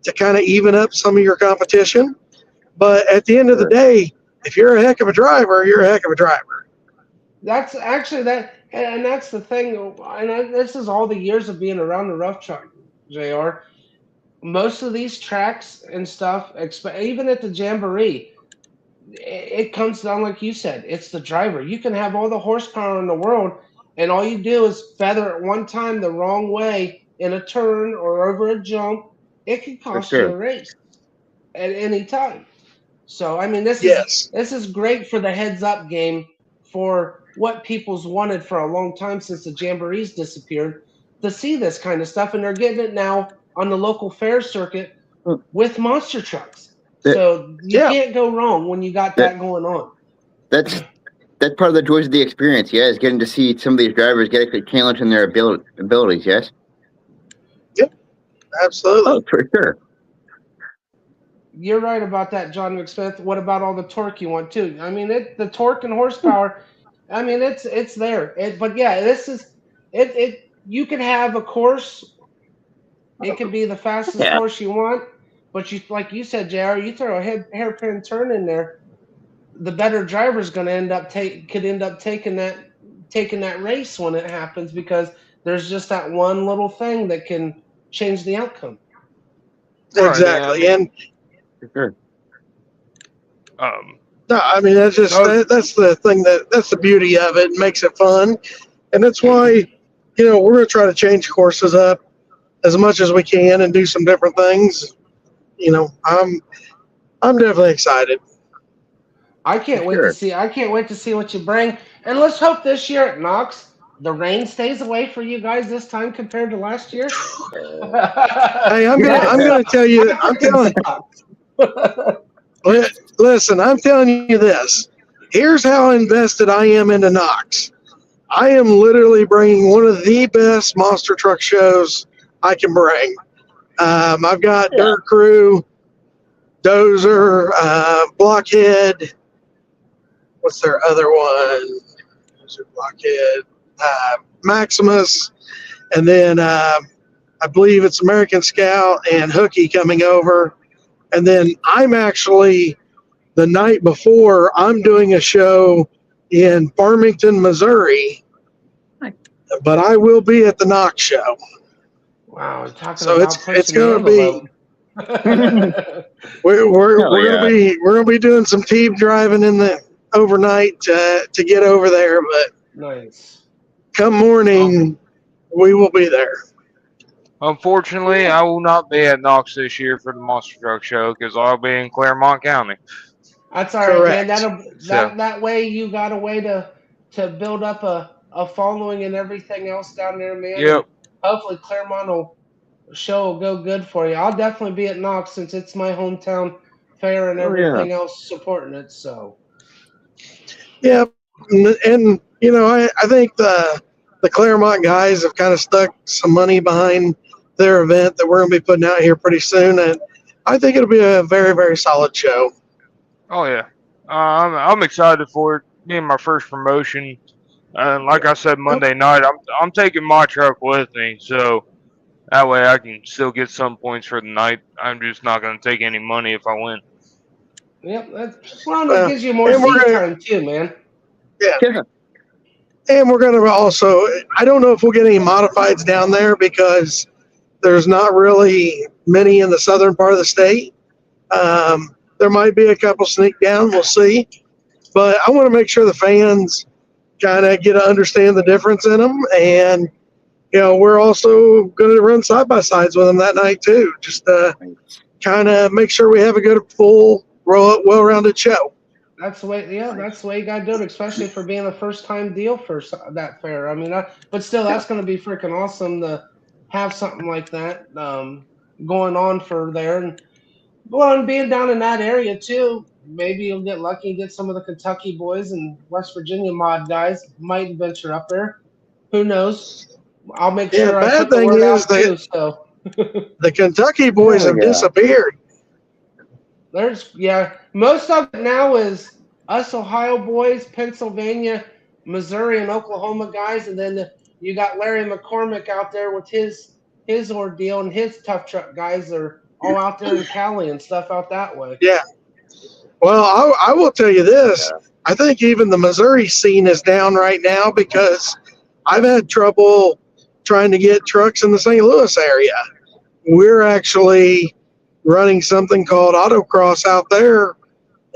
Speaker 2: to kind of even up some of your competition. But at the end of the day, if you're a heck of a driver, you're a heck of a driver.
Speaker 1: That's actually and that's the thing. And this is all the years of being around the rough truck, Jr. Most of these tracks and stuff, even at the Jamboree, it comes down like you said. It's the driver. You can have all the horsepower in the world, and all you do is feather it one time the wrong way in a turn or over a jump. It can
Speaker 3: For
Speaker 1: cost you
Speaker 3: sure.
Speaker 1: a race at any time. So I mean,
Speaker 2: Yes.
Speaker 1: this is great for the heads up game for what people's wanted for a long time since the jamborees disappeared to see this kind of stuff, and they're getting it now on the local fair circuit
Speaker 3: Mm.
Speaker 1: with monster trucks. So you
Speaker 2: Yeah.
Speaker 1: can't go wrong when you got that going on.
Speaker 3: That's part of the joys of the experience. Yeah, is getting to see some of these drivers get a challenge in their abilities. Yes.
Speaker 2: Yep. Absolutely.
Speaker 3: Oh, for sure.
Speaker 1: You're right about that, John McSmith. What about all the torque you want too? I mean, the torque and horsepower. I mean, it's there. But yeah, this is it. You can have a course. It could be the fastest
Speaker 3: Yeah.
Speaker 1: course you want, but you like you said, JR, you throw a hairpin turn in there, the better driver's going to could end up taking that race when it happens because there's just that one little thing that can change the outcome.
Speaker 4: Right,
Speaker 2: Exactly.
Speaker 4: yeah,
Speaker 2: And
Speaker 3: For sure.
Speaker 2: no, I mean that's just that's the thing that's the beauty of it. It makes it fun, and that's why we're going to try to change courses up as much as we can and do some different things. I'm definitely excited.
Speaker 1: I can't wait to
Speaker 3: Sure.
Speaker 1: see. I can't wait to see what you bring. And let's hope this year at Knox the rain stays away for you guys this time compared to last year.
Speaker 2: Hey, I'm gonna tell you. Listen, I'm telling you this. Here's how invested I am into Knox. I am literally bringing one of the best monster truck shows I can bring. I've got Dirt Crew, Dozer, Blockhead. What's their other one? Dozer, Blockhead, Maximus, and then I believe it's American Scout and Hookie coming over. And then I'm actually, the night before, I'm doing a show in Farmington, Missouri, but I will be at the Knox show.
Speaker 1: Wow, talking
Speaker 2: So
Speaker 1: about
Speaker 2: it's going to be. We're gonna be doing some team driving in the overnight to get over there, but
Speaker 1: nice.
Speaker 2: Come morning, we will be there.
Speaker 4: Unfortunately, I will not be at Knox this year for the Monster Truck Show because I'll be in Claremont County.
Speaker 1: That's all right, man. That way you got a way to build up a following and everything else down there, man.
Speaker 4: Yep.
Speaker 1: And hopefully Claremont show will go good for you. I'll definitely be at Knox since it's my hometown fair and everything else supporting it. So.
Speaker 2: Yeah, and I think the Claremont guys have kind of stuck some money behind their event that we're going to be putting out here pretty soon, and I think it'll be a very, very solid show.
Speaker 4: Oh yeah, I'm excited for it. Being my first promotion, and like I said Monday night, I'm taking my truck with me, so that way I can still get some points for the night. I'm just not going to take any money if I win.
Speaker 1: Yep, it gives you more seat time too, man.
Speaker 2: Yeah. And we're going to also, I don't know if we'll get any modifieds down there because there's not really many in the southern part of the state. There might be a couple sneak down, we'll see. But I want to make sure the fans kind of get to understand the difference in them. And, we're also going to run side-by-sides with them that night too, just to kind of make sure we have a good, full, well-rounded show.
Speaker 1: That's the way. Yeah, that's the way you got to do it, especially for being a first-time deal for that fair. I mean, but still, that's going to be freaking awesome to have something like that going on for there, and being down in that area too. Maybe you'll get lucky and get some of the Kentucky boys and West Virginia mod guys might venture up there. Who knows? I'll make sure I put the word out too. So
Speaker 2: the Kentucky boys have disappeared.
Speaker 1: Most of it now is us Ohio boys, Pennsylvania, Missouri, and Oklahoma guys, and then you got Larry McCormick out there with his ordeal, and his tough truck guys are all out there in Cali and stuff out that way.
Speaker 2: Yeah. Well, I will tell you this. I think even the Missouri scene is down right now because I've had trouble trying to get trucks in the St. Louis area. We're actually running something called autocross out there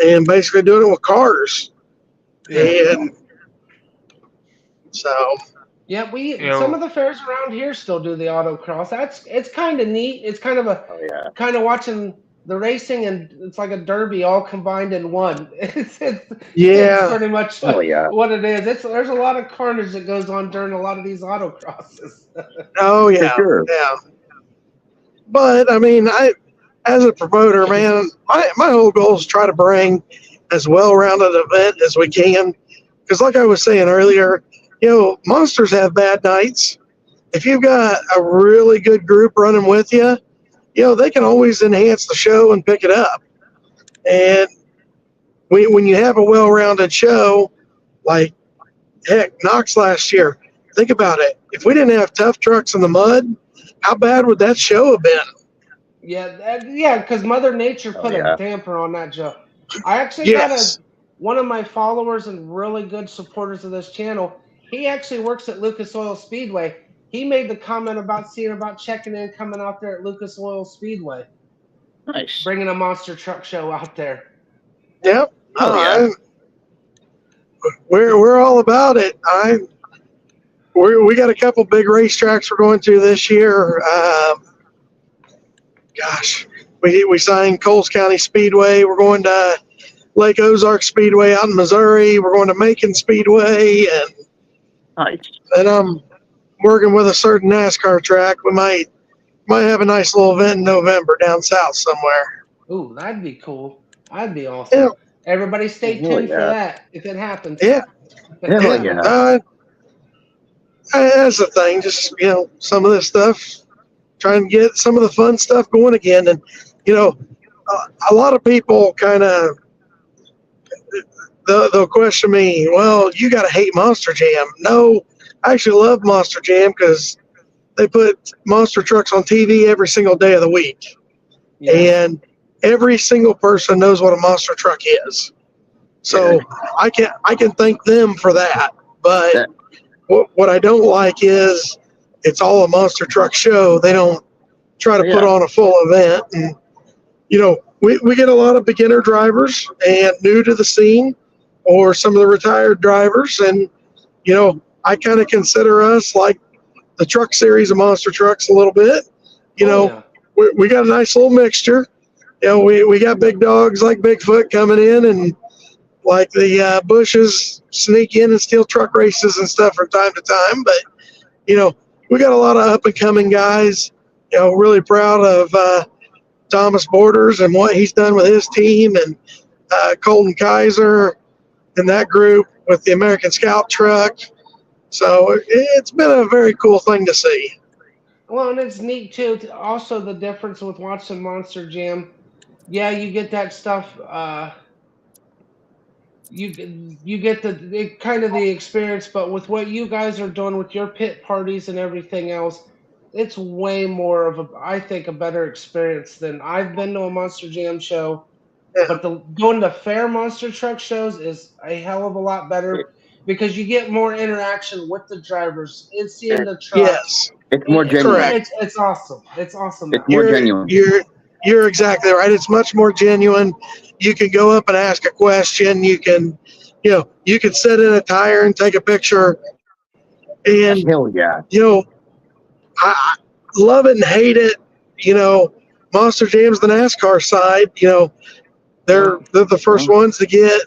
Speaker 2: and basically doing it with cars. Yeah. And so
Speaker 1: some of the fairs around here still do the autocross. It's kind of neat. It's kind of kind of watching the racing, and it's like a derby all combined in one. It's pretty much what it is. There's a lot of carnage that goes on during a lot of these autocrosses.
Speaker 2: Oh yeah, yeah. But I mean, as a promoter, man, my whole goal is to try to bring as well-rounded event as we can. Because like I was saying earlier, monsters have bad nights. If you've got a really good group running with you, they can always enhance the show and pick it up. And when you have a well-rounded show, like, heck, Knox last year, think about it. If we didn't have tough trucks in the mud, how bad would that show have been?
Speaker 1: Yeah, because Mother Nature put a damper on that joke. I actually got one of my followers and really good supporters of this channel. He actually works at Lucas Oil Speedway. He made the comment about checking in, coming out there at Lucas Oil Speedway.
Speaker 3: Nice.
Speaker 1: Bringing a monster truck show out there.
Speaker 2: Yep. We're all about it. We got a couple big racetracks we're going to this year. We signed Coles County Speedway. We're going to Lake Ozark Speedway out in Missouri. We're going to Macon Speedway, and I'm working with a certain NASCAR track. We might have a nice little event in November down south somewhere.
Speaker 1: Ooh, that'd be cool. That'd be awesome.
Speaker 2: Yeah.
Speaker 1: Everybody stay tuned for that if it happens.
Speaker 2: Yeah. That's the thing. Just, some of this stuff, trying to get some of the fun stuff going again. And, a lot of people kind of, they'll question me, well, you got to hate Monster Jam. No, I actually love Monster Jam because they put monster trucks on TV every single day of the week. Yeah. And every single person knows what a monster truck is. So I can thank them for that. But what I don't like is it's all a monster truck show. They don't try to put on a full event. And, we get a lot of beginner drivers and new to the scene or some of the retired drivers. And, I kind of consider us like the truck series of monster trucks a little bit. We got a nice little mixture. We got big dogs like Bigfoot coming in, and like the Bushes sneak in and steal truck races and stuff from time to time. But, we got a lot of up and coming guys, really proud of Thomas Borders and what he's done with his team, and Colton Kaiser and that group with the American Scout truck. So it's been a very cool thing to see.
Speaker 1: Well, and it's neat too. Also, the difference with watching Monster Jam, you get that stuff. You get the kind of the experience, but with what you guys are doing with your pit parties and everything else, it's way more of I think a better experience than I've been to a Monster Jam show. Yeah. But going to fair monster truck shows is a hell of a lot better because you get more interaction with the drivers. It's seeing the truck.
Speaker 2: Yes,
Speaker 3: it's more genuine.
Speaker 1: It's awesome. It's awesome.
Speaker 3: It's more genuine.
Speaker 2: You're exactly right. It's much more genuine. You can go up and ask a question. You can, you can sit in a tire and take a picture. And
Speaker 3: hell yeah.
Speaker 2: I love it and hate it. Monster Jam's the NASCAR side. They're the first ones to get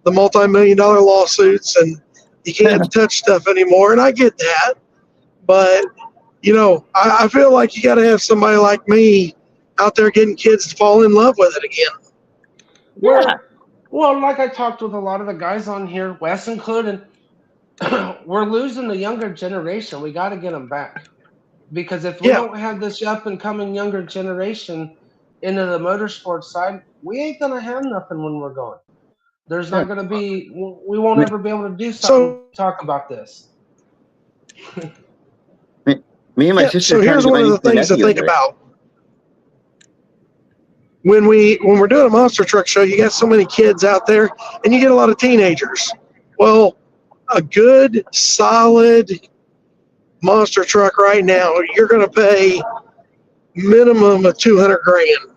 Speaker 2: the multi-million-dollar lawsuits, and you can't touch stuff anymore. And I get that, but I feel like you got to have somebody like me out there getting kids to fall in love with it again.
Speaker 1: Yeah. Well, like I talked with a lot of the guys on here, Wes included, we're losing the younger generation. We got to get them back. Because if we don't have this up-and-coming younger generation into the motorsports side, we ain't going to have nothing when we're going. There's not going to be – we won't ever be able to do something to talk about this.
Speaker 3: Me and my sister.
Speaker 2: So here's one of the things to think about. When we're doing a monster truck show, you got so many kids out there, and you get a lot of teenagers. Well, a good, solid monster truck right now, you're going to pay minimum of $200,000,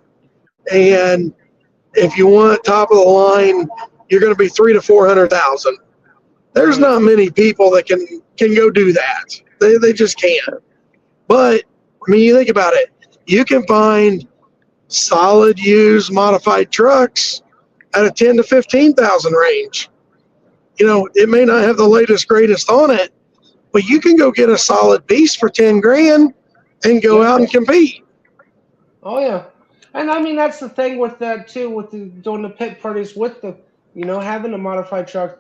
Speaker 2: and if you want top of the line, you're going to be $300,000 to $400,000. There's not many people that can go do that. They just can't. But I mean, you think about it. You can find solid used modified trucks at a 10 to 15,000 range. It may not have the latest greatest on it, but you can go get a solid piece for $10,000 and go out and compete.
Speaker 1: Oh yeah. And I mean that's the thing with that too, with doing the pit parties with the having the modified truck.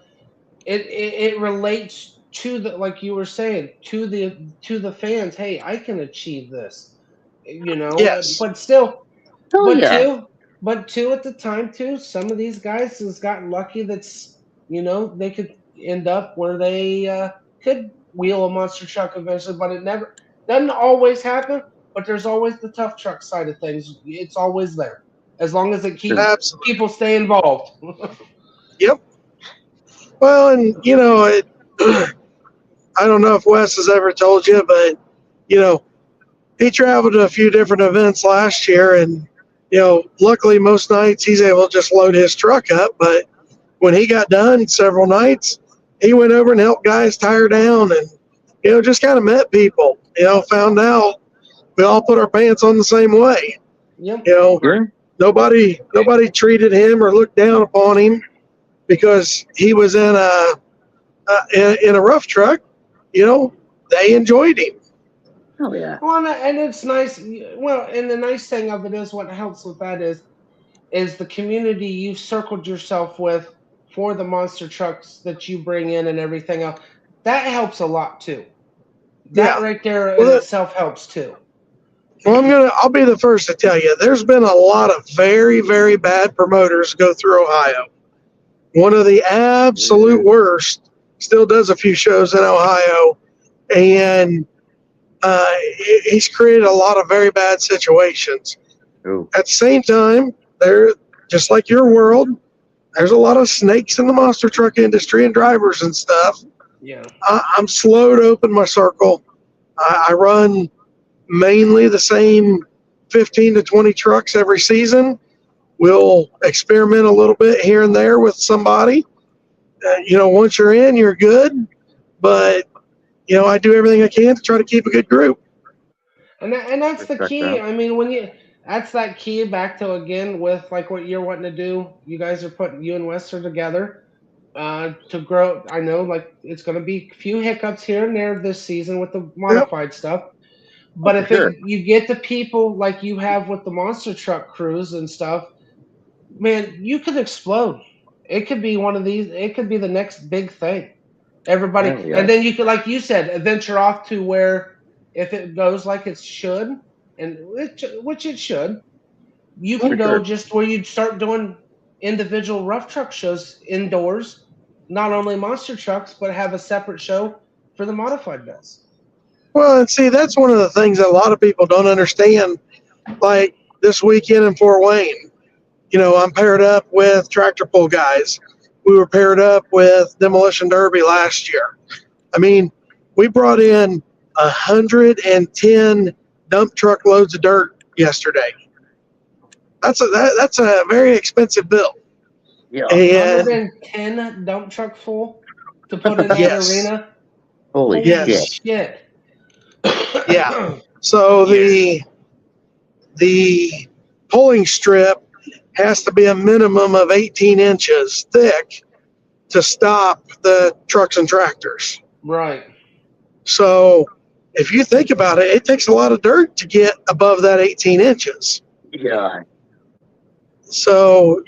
Speaker 1: It relates to the, like you were saying, to the fans. Hey, I can achieve this,
Speaker 2: Yes,
Speaker 1: but still,
Speaker 3: Oh
Speaker 1: but
Speaker 3: yeah,
Speaker 1: too, but too at the time too. Some of these guys has gotten lucky. That's they could end up where they could wheel a monster truck eventually, but it never doesn't always happen. But there's always the tough truck side of things. It's always there as long as it keeps
Speaker 3: sure.
Speaker 2: absolutely.
Speaker 1: people stay involved.
Speaker 2: Yep. Well, and I don't know if Wes has ever told you, but you know, he traveled to a few different events last year, and luckily most nights he's able to just load his truck up. But when he got done several nights, he went over and helped guys tire down, and just kind of met people. Found out we all put our pants on the same way.
Speaker 1: Yep.
Speaker 2: You know,
Speaker 3: Sure.
Speaker 2: nobody treated him or looked down upon him because he was in a rough truck. They enjoyed him.
Speaker 3: Oh yeah.
Speaker 1: Well, and it's nice. Well, and the nice thing of it is what helps with that is the community you've circled yourself with for the monster trucks that you bring in and everything else. That helps a lot too. That
Speaker 2: Yeah.
Speaker 1: right there in
Speaker 2: Well,
Speaker 1: itself helps too.
Speaker 2: I'll be the first to tell you, there's been a lot of very, very bad promoters go through Ohio. One of the absolute worst still does a few shows in Ohio, and he's created a lot of very bad situations.
Speaker 3: Oh,
Speaker 2: At the same time, there, just like your world, there's a lot of snakes in the monster truck industry and drivers and stuff.
Speaker 1: Yeah.
Speaker 2: I'm slow to open my circle. I run mainly the same 15 to 20 trucks every season. We'll experiment a little bit here and there with somebody. Once you're in, you're good. But, I do everything I can to try to keep a good group.
Speaker 1: And that's the
Speaker 3: respect
Speaker 1: key.
Speaker 3: that.
Speaker 1: I mean, when you that's that key back to again with like what you're wanting to do. You guys are putting you and Wester together to grow. I know like it's going to be a few hiccups here and there this season with the
Speaker 2: Yep.
Speaker 1: modified stuff.
Speaker 3: Oh,
Speaker 1: But
Speaker 3: for
Speaker 1: if
Speaker 3: sure.
Speaker 1: you get the people like you have with the monster truck crews and stuff, man, you could explode. It could be one of these. It could be the next big thing. Everybody,
Speaker 3: Hell yeah.
Speaker 1: and then you could, like you said, venture off to where if it goes like it should, and which it should, you
Speaker 3: For
Speaker 1: can go
Speaker 3: sure.
Speaker 1: just where you'd start doing individual rough truck shows indoors, not only monster trucks, but have a separate show for the modified guys.
Speaker 2: Well, and see, that's one of the things that a lot of people don't understand. Like this weekend in Fort Wayne, I'm paired up with tractor pull guys. We were paired up with Demolition Derby last year. I mean, we brought in 110 dump truck loads of dirt yesterday. That's a very expensive bill.
Speaker 3: Yeah.
Speaker 2: And
Speaker 1: 110 dump truck full to put in that
Speaker 2: yes,
Speaker 1: arena.
Speaker 3: Holy
Speaker 1: Holy
Speaker 3: shit.
Speaker 2: yes,
Speaker 1: shit!
Speaker 2: yeah. So
Speaker 4: Yes.
Speaker 2: the pulling strip has to be a minimum of 18 inches thick to stop the trucks and tractors.
Speaker 1: Right.
Speaker 2: So if you think about it, it takes a lot of dirt to get above that 18 inches.
Speaker 3: Yeah.
Speaker 2: So,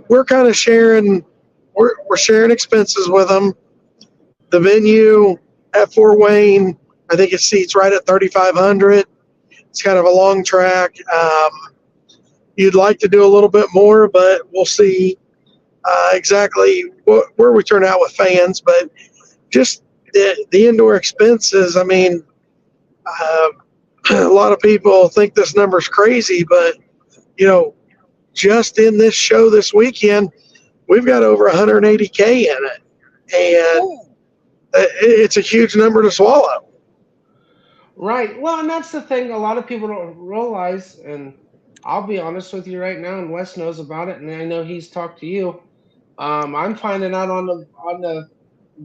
Speaker 2: we're kind of sharing, we're sharing expenses with them. The venue at Fort Wayne, I think it seats right at 3,500. It's kind of a long track. You'd like to do a little bit more, but we'll see exactly where we turn out with fans. But just the indoor expenses, I mean, a lot of people think this number's crazy, but, just in this show this weekend, we've got over 180K in it. And it's a huge number to swallow.
Speaker 1: Right. Well, and that's the thing a lot of people don't realize, and I'll be honest with you right now, and Wes knows about it, and I know he's talked to you. I'm finding out on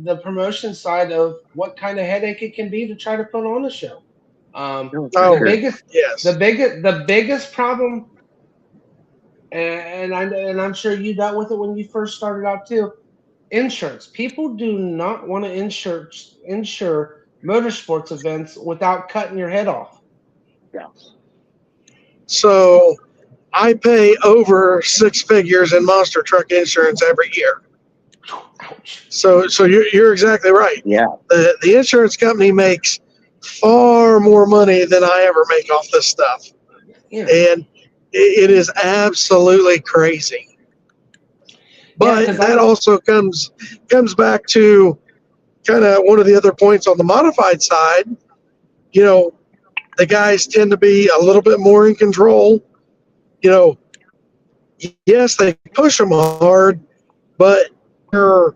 Speaker 1: the promotion side of what kind of headache it can be to try to put on a show.
Speaker 3: No, for
Speaker 1: The
Speaker 2: Oh,
Speaker 3: sure.
Speaker 1: biggest
Speaker 2: yes.
Speaker 1: the biggest problem, and I'm sure you dealt with it when you first started out too. Insurance. People do not want to insure motorsports events without cutting your head off.
Speaker 3: Yeah.
Speaker 2: So I pay over 6 figures in monster truck insurance every year.
Speaker 1: Ouch.
Speaker 2: So you're exactly right.
Speaker 3: Yeah.
Speaker 2: The insurance company makes far more money than I ever make off this stuff,
Speaker 1: Yeah.
Speaker 2: and it is absolutely crazy. But
Speaker 1: 'cause
Speaker 2: that also comes back to kind of one of the other points on the modified side. You know, the guys tend to be a little bit more in control. You know, yes, they push them hard, but they're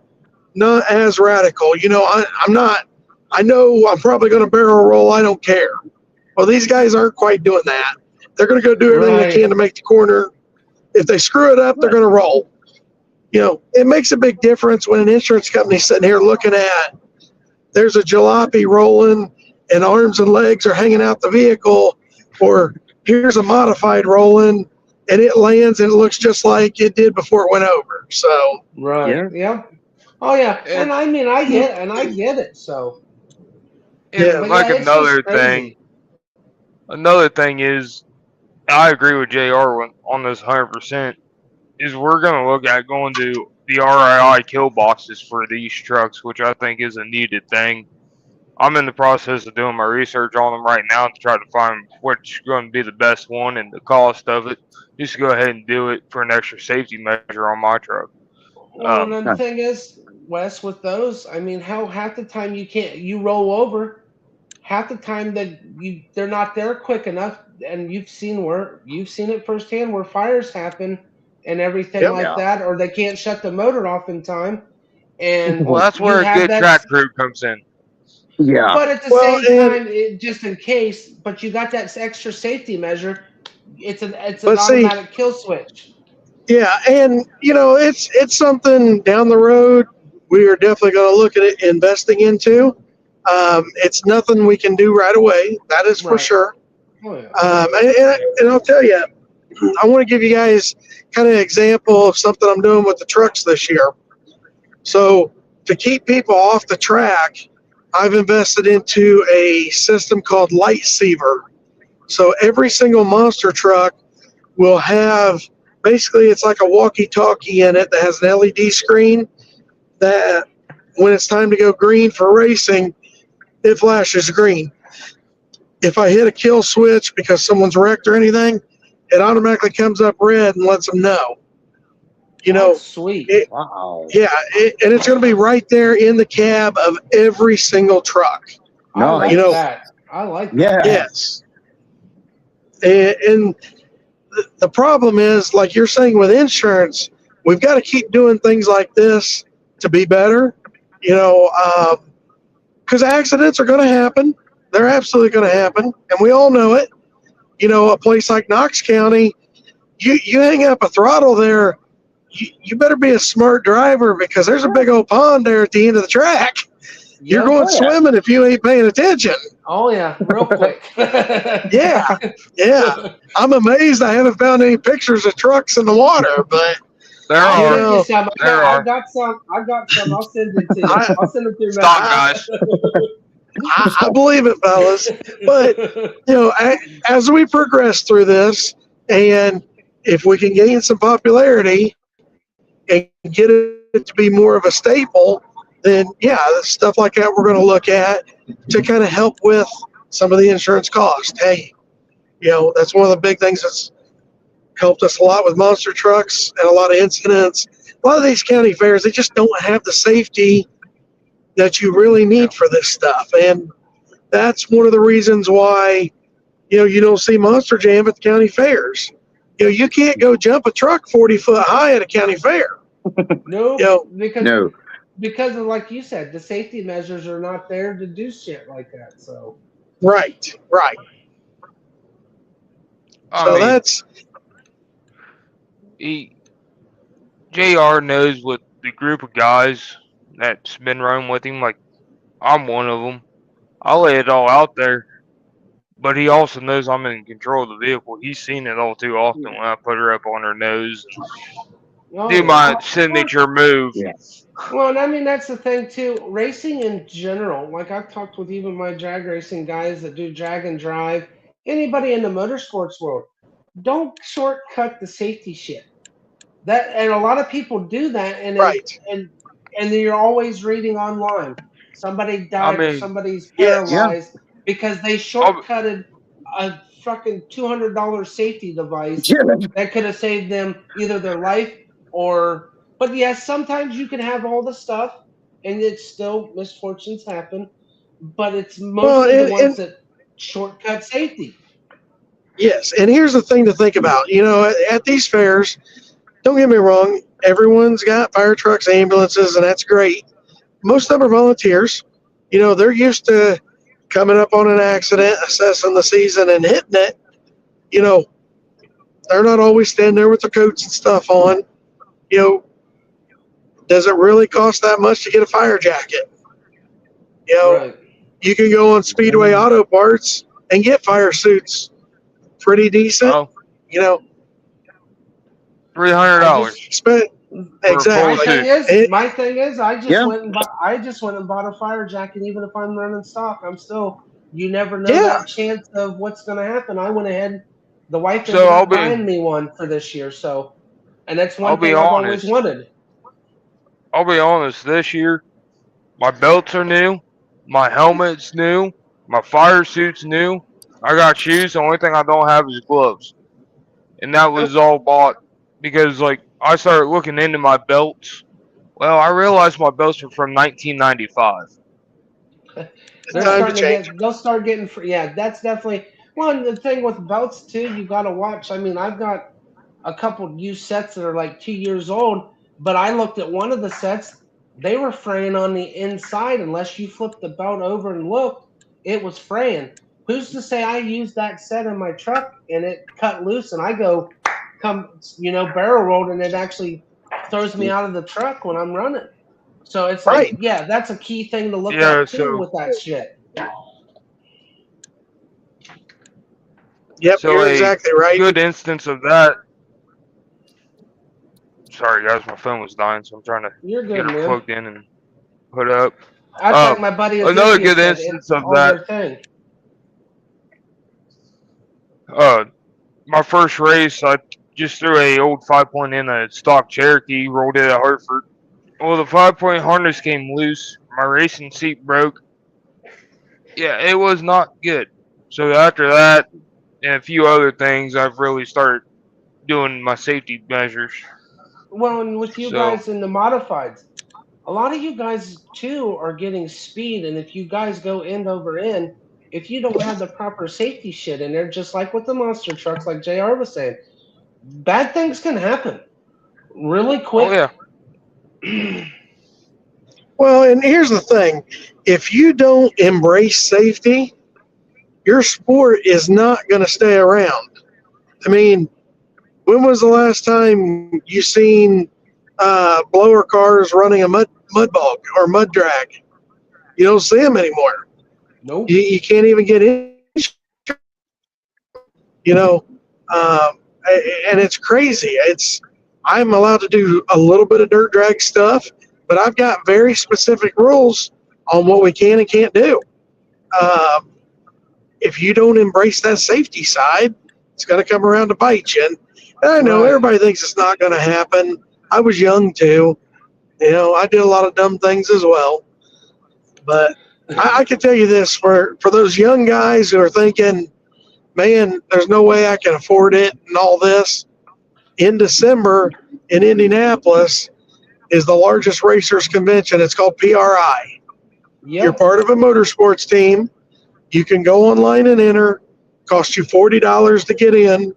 Speaker 2: not as radical. You know, I'm not. I know I'm probably going to barrel roll. I don't care. Well, these guys aren't quite doing that. They're going to go do everything they
Speaker 1: Right.
Speaker 2: can to make the corner. If they screw it up, they're going to roll. You know, it makes a big difference when an insurance company's sitting here looking at there's a jalopy rolling and arms and legs are hanging out the vehicle, or here's a modified rolling and it lands and it looks just like it did before it went over. So
Speaker 1: Right.
Speaker 3: Yeah.
Speaker 1: Oh yeah.
Speaker 4: And,
Speaker 1: And I mean, I get it. So,
Speaker 4: and
Speaker 2: yeah,
Speaker 1: but
Speaker 4: like
Speaker 1: yeah, it's just
Speaker 4: another
Speaker 1: crazy.
Speaker 4: thing is, I agree with JR on this 100%. Is we're gonna look at going to the RII kill boxes for these trucks, which I think is a needed thing. I'm in the process of doing my research on them right now to try to find which going to be the best one and the cost of it. Just go ahead and do it for an extra safety measure on my truck.
Speaker 1: Well, and then the
Speaker 3: Huh.
Speaker 1: thing is, Wes, with those, I mean, how half the time you roll over, half the time that they're not there quick enough, and you've seen it firsthand where fires happen and everything
Speaker 2: yep,
Speaker 1: like
Speaker 3: Yeah.
Speaker 1: that, or they can't shut the motor off in time, and
Speaker 4: Well, that's
Speaker 1: you
Speaker 4: where a
Speaker 1: have
Speaker 4: good
Speaker 1: that.
Speaker 4: track crew comes in.
Speaker 3: Yeah.
Speaker 1: But at the
Speaker 2: well,
Speaker 1: same
Speaker 2: and
Speaker 1: time, just in case, but you got that extra safety measure. It's an
Speaker 2: but see,
Speaker 1: automatic kill switch.
Speaker 2: yeah, and you know, it's something down the road we are definitely going to look at it investing into. It's nothing we can do right away, that is for
Speaker 1: Right.
Speaker 2: sure.
Speaker 1: Oh yeah.
Speaker 2: And I'll tell you, I want to give you guys kind of an example of something I'm doing with the trucks this year. So to keep people off the track, I've invested into a system called Light Seaver. So every single monster truck will have basically it's like a walkie-talkie in it that has an LED screen that when it's time to go green for racing, it flashes green. If I hit a kill switch because someone's wrecked or anything, it automatically comes up red and lets them know. You
Speaker 1: That's
Speaker 2: know,
Speaker 1: sweet.
Speaker 2: it,
Speaker 3: Wow.
Speaker 2: yeah, and it's going to be right there in the cab of every single truck.
Speaker 1: I
Speaker 3: No,
Speaker 2: You
Speaker 1: like
Speaker 2: know,
Speaker 1: that. I like that.
Speaker 3: Yeah.
Speaker 2: yes. And the problem is, like you're saying with insurance, we've got to keep doing things like this to be better. You know, because accidents are going to happen. They're absolutely going to happen, and we all know it. You know, a place like Knox County, you hang up a throttle there, you better be a smart driver because there's a big old pond there at the end of the track. You're
Speaker 1: Yep.
Speaker 2: going
Speaker 3: Oh, yeah.
Speaker 2: swimming if you ain't paying attention.
Speaker 1: Oh yeah, real quick.
Speaker 2: Yeah, yeah. I'm amazed I haven't found any pictures of trucks in the water, but
Speaker 4: There
Speaker 1: I'll
Speaker 2: you
Speaker 4: are.
Speaker 1: send you
Speaker 2: know,
Speaker 1: some.
Speaker 4: There
Speaker 1: I
Speaker 4: are.
Speaker 1: got some. I got some. I'll send it to you.
Speaker 2: I,
Speaker 1: I'll send it through
Speaker 4: Stock
Speaker 2: I,
Speaker 4: guys.
Speaker 2: I believe it, fellas. But
Speaker 1: Messenger.
Speaker 2: you know, as we progress through this, and if we can gain some popularity and get it to be more of a staple, then yeah, stuff like that we're going to look at to kind of help with some of the insurance cost. Hey, you know, that's one of the big things that's helped us a lot with monster trucks and a lot of incidents. A lot of these county fairs, they just don't have the safety that you really need for this stuff. And that's one of the reasons why, you know, you don't see Monster Jam at the county fairs. You know, you can't go jump a truck 40 foot high at a county fair.
Speaker 1: Nope.
Speaker 2: You know,
Speaker 1: Because
Speaker 3: No.
Speaker 1: because of like you said, the safety measures are not there to do shit like that. So
Speaker 2: right, right.
Speaker 4: I
Speaker 2: So
Speaker 4: mean,
Speaker 2: that's,
Speaker 4: he, JR knows what the group of guys that's been running with him, like, I'm one of them. I lay it all out there, but he also knows I'm in control of the vehicle. He's seen it all too often when I put her up on her nose and
Speaker 1: oh
Speaker 4: do
Speaker 1: yeah.
Speaker 4: my
Speaker 1: Well,
Speaker 4: signature move.
Speaker 3: Yeah.
Speaker 1: well, and I mean that's the thing too. Racing in general, like I've talked with even my drag racing guys that do drag and drive. Anybody in the motorsports world, don't shortcut the safety shit. That and a lot of people do that, and
Speaker 2: Right.
Speaker 1: then you're always reading online. Somebody
Speaker 4: I
Speaker 1: died or
Speaker 4: mean,
Speaker 1: somebody's
Speaker 2: Yes.
Speaker 3: Yeah.
Speaker 1: paralyzed because they
Speaker 4: I'll,
Speaker 1: shortcutted a fucking $200 safety device
Speaker 3: Yeah.
Speaker 1: that could have saved them either their life or. But yes, sometimes you can have all the stuff, and it's still misfortunes happen. But it's
Speaker 2: Well,
Speaker 1: mostly the ones
Speaker 2: and
Speaker 1: that shortcut safety.
Speaker 2: yes, and here's the thing to think about. At these fairs, don't get me wrong, everyone's got fire trucks, ambulances, and that's great. Most of them are volunteers. They're used to coming up on an accident, assessing the season, and hitting it. You know, they're not always standing there with their coats and stuff on. You know, does it really cost that much to get a fire jacket? You know,
Speaker 1: Right.
Speaker 2: you can go on Speedway Auto Parts and get fire suits pretty decent.
Speaker 4: oh,
Speaker 2: You know,
Speaker 1: I just
Speaker 4: $300
Speaker 2: spend
Speaker 4: for a full
Speaker 1: My
Speaker 2: exactly.
Speaker 1: thing
Speaker 4: suit.
Speaker 1: is,
Speaker 2: It,
Speaker 1: my thing is,
Speaker 3: Yeah.
Speaker 1: I just went and bought a fire jacket. Even if I'm running stock, I'm still. You never know
Speaker 2: yeah,
Speaker 1: that chance of what's going to happen. I went ahead. The wife
Speaker 4: So
Speaker 1: ended up buying me one for this year. So, and that's
Speaker 4: I'll
Speaker 1: one
Speaker 4: be
Speaker 1: thing I've always
Speaker 4: honest.
Speaker 1: wanted.
Speaker 4: I'll be honest. This year, my belts are new, my helmet's new, my fire suit's new. I got shoes. The only thing I don't have is gloves, and that
Speaker 2: nope,
Speaker 4: was all bought because like I started looking into my belts. Well, I realized my belts were from 1995.
Speaker 2: it's
Speaker 1: They're
Speaker 2: time to
Speaker 1: starting to
Speaker 2: change.
Speaker 1: get. They'll start getting free. Yeah, that's definitely one. The thing with belts too, you got to watch. I mean, I've got a couple used sets that are like 2 years old, but I looked at one of the sets. They were fraying on the inside. Unless you flipped the belt over and looked, it was fraying. Who's to say I used that set in my truck and it cut loose and I go barrel rolled and it actually throws me out of the truck when I'm running. So it's like,
Speaker 2: Right.
Speaker 1: yeah, that's a key thing to look
Speaker 4: Yeah,
Speaker 1: at too
Speaker 4: so
Speaker 1: with that shit.
Speaker 2: Yep,
Speaker 4: so
Speaker 2: you're
Speaker 4: a
Speaker 2: exactly right.
Speaker 4: good instance of that. Sorry guys, my phone was dying, so I'm trying to
Speaker 1: You're
Speaker 4: get
Speaker 1: good,
Speaker 4: her
Speaker 1: man.
Speaker 4: plugged in and put up.
Speaker 1: That's like my buddy
Speaker 4: Another
Speaker 1: Ezekiel
Speaker 4: good
Speaker 1: said. It's
Speaker 4: instance of
Speaker 1: on
Speaker 4: that.
Speaker 1: their thing.
Speaker 4: Uh, my first race, I just threw a old 5-point in a stock Cherokee, rolled it at Hartford. Well, the 5-point harness came loose. My racing seat broke. Yeah, it was not good. So after that, and a few other things, I've really started doing my safety measures.
Speaker 1: Well, and with you
Speaker 4: So,
Speaker 1: guys in the modifieds, a lot of you guys too are getting speed, and if you guys go end over end, if you don't have the proper safety shit in there, just like with the monster trucks, like JR was saying, bad things can happen really
Speaker 4: oh
Speaker 1: quick.
Speaker 4: yeah,
Speaker 2: Well, and here's the thing: if you don't embrace safety, your sport is not going to stay around. I mean, when was the last time you seen blower cars running a mud bog or mud drag? You don't see them anymore. You,
Speaker 1: Nope.
Speaker 2: you can't even get in. You know, um, and it's crazy. I'm allowed to do a little bit of dirt drag stuff, but I've got very specific rules on what we can and can't do. Um, if you don't embrace that safety side, it's going to come around to bite you. And I know
Speaker 1: Right.
Speaker 2: everybody thinks it's not going to happen. I was young too. I did a lot of dumb things as well. But I can tell you this for those young guys who are thinking, man, there's no way I can afford it and all this. In December in Indianapolis is the largest racers convention. It's called PRI. You're
Speaker 1: Yep.
Speaker 2: part of a motorsports team. You can go online and enter. Cost you $40 to get in.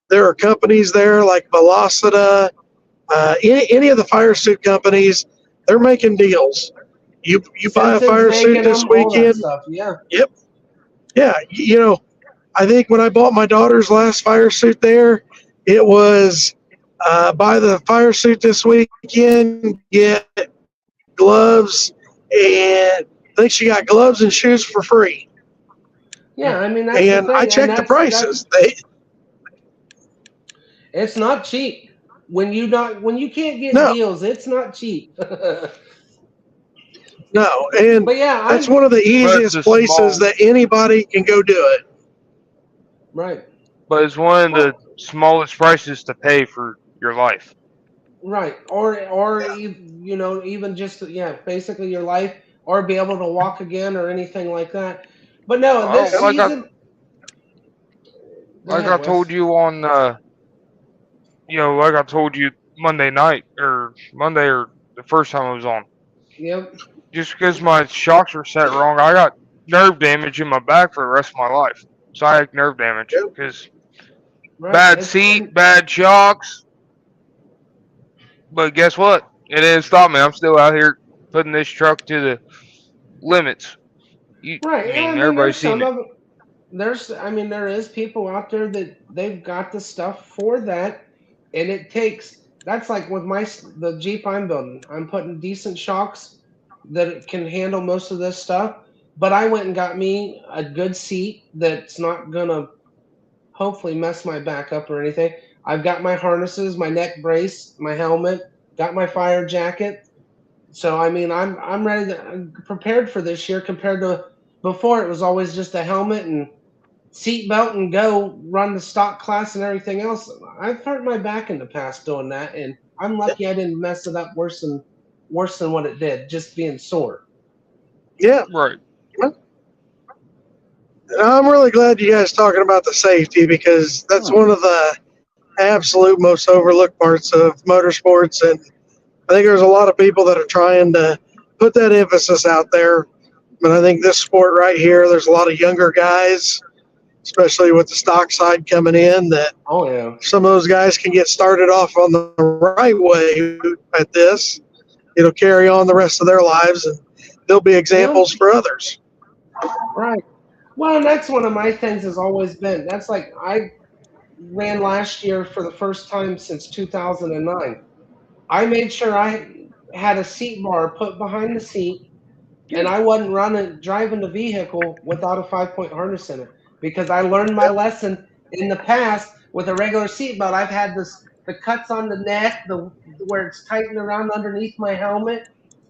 Speaker 2: There are companies there like Velocita, any of the fire suit companies. They're making deals. You buy a
Speaker 1: Simpsons
Speaker 2: fire suit
Speaker 1: making
Speaker 2: this
Speaker 1: them, all that
Speaker 2: weekend.
Speaker 1: stuff. Yeah.
Speaker 2: Yep. Yeah. I think when I bought my daughter's last fire suit there, it was buy the fire suit this weekend, get gloves, and I think she got gloves and shoes for free.
Speaker 1: Yeah. I mean, that's the
Speaker 2: And I
Speaker 1: thing, and
Speaker 2: checked the
Speaker 1: that's
Speaker 2: prices.
Speaker 1: it's not cheap. When you can't get
Speaker 2: No,
Speaker 1: deals, it's not cheap.
Speaker 2: no, and
Speaker 1: But yeah,
Speaker 2: that's
Speaker 1: I
Speaker 2: one of the
Speaker 4: but it's a
Speaker 2: easiest places
Speaker 4: small,
Speaker 2: that anybody can go do it.
Speaker 1: right.
Speaker 4: but it's one of the smallest prices to pay for your life.
Speaker 1: Right. Or even just basically your life, or be able to walk again or anything like that. But no, this
Speaker 4: Oh,
Speaker 2: Yep.
Speaker 1: season. Go
Speaker 4: like I
Speaker 1: ahead,
Speaker 4: told
Speaker 1: Wes.
Speaker 4: you on like I told you Monday night or Monday or the first time I was on.
Speaker 1: Yep.
Speaker 4: Just because my shocks were set wrong, I got nerve damage in my back for the rest of my life. Sciatic nerve damage
Speaker 2: Yep.
Speaker 4: because
Speaker 1: Right.
Speaker 4: bad
Speaker 1: It's
Speaker 4: seat,
Speaker 1: and
Speaker 4: bad shocks. But guess what? It didn't stop me. I'm still out here putting this truck to the limits. I
Speaker 1: right. And I
Speaker 4: mean,
Speaker 1: mean,
Speaker 4: everybody's
Speaker 1: there's
Speaker 4: seen
Speaker 1: some
Speaker 4: it.
Speaker 1: of I mean, there is people out there that they've got the stuff for that, and it takes. That's like with the Jeep I'm building. I'm putting decent shocks that it can handle most of this stuff. But I went and got me a good seat that's not gonna hopefully mess my back up or anything. I've got my harnesses, my neck brace, my helmet, got my fire jacket. So I mean, I'm ready to I'm prepared for this year compared to before. It was always just a helmet and seat belt and go run the stock class and everything else. I've hurt my back in the past doing that, and I'm lucky I didn't mess it up worse than what it did, just being sore.
Speaker 2: Yeah.
Speaker 4: Right.
Speaker 2: I'm really glad you guys talking about the safety because that's one of the absolute most overlooked parts of motorsports, and I think there's a lot of people that are trying to put that emphasis out there. But I think this sport right here, there's a lot of younger guys, especially with the stock side coming in, that
Speaker 1: Oh yeah.
Speaker 2: some of those guys can get started off on the right way at this. It'll carry on the rest of their lives, and they'll be
Speaker 1: Yeah.
Speaker 2: examples for others.
Speaker 1: Right. Well, and that's one of my things has always been. That's like I ran last year for the first time since 2009. I made sure I had a seat bar put behind the seat, and I wasn't driving the vehicle without a 5-point harness in it because I learned my lesson in the past with a regular seatbelt. I've had the cuts on the neck, the where it's tightened around underneath my helmet,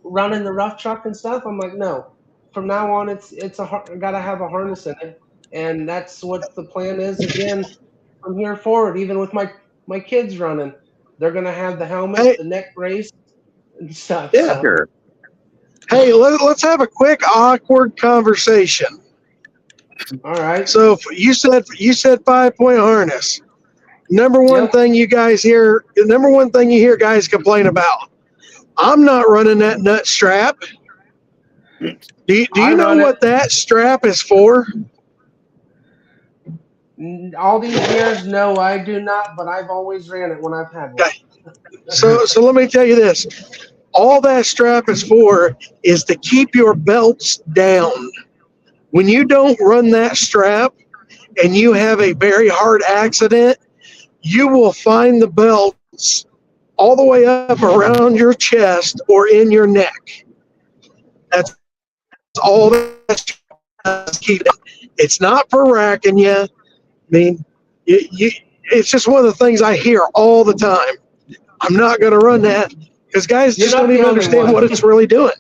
Speaker 1: running the rough truck and stuff. I'm like, no. From now on, I gotta have a harness in it, and that's what the plan is. Again, from here forward, even with my kids running, they're gonna have the helmet,
Speaker 2: Hey,
Speaker 1: the neck brace, and stuff.
Speaker 2: yeah.
Speaker 1: So,
Speaker 3: Sure.
Speaker 2: Hey, let's have a quick awkward conversation.
Speaker 1: all right.
Speaker 2: So you said 5-point harness.
Speaker 1: Yep.
Speaker 2: Number one thing you hear guys complain about. I'm not running that nut strap. Do
Speaker 1: I
Speaker 2: you know
Speaker 1: run it
Speaker 2: what that strap is for?
Speaker 1: all these years. No, I do not, but I've always ran it when I've had one.
Speaker 2: Okay. So let me tell you this. All that strap is for is to keep your belts down. When you don't run that strap and you have a very hard accident, you will find the belts all the way up around your chest or in your neck. That's all that's keeping. It's not for racking you. I mean, it's just one of the things I hear all the time. I'm not going to run that because guys
Speaker 1: You're
Speaker 2: just
Speaker 1: not
Speaker 2: don't
Speaker 1: the
Speaker 2: even
Speaker 1: only
Speaker 2: understand
Speaker 1: one.
Speaker 2: what it's really doing.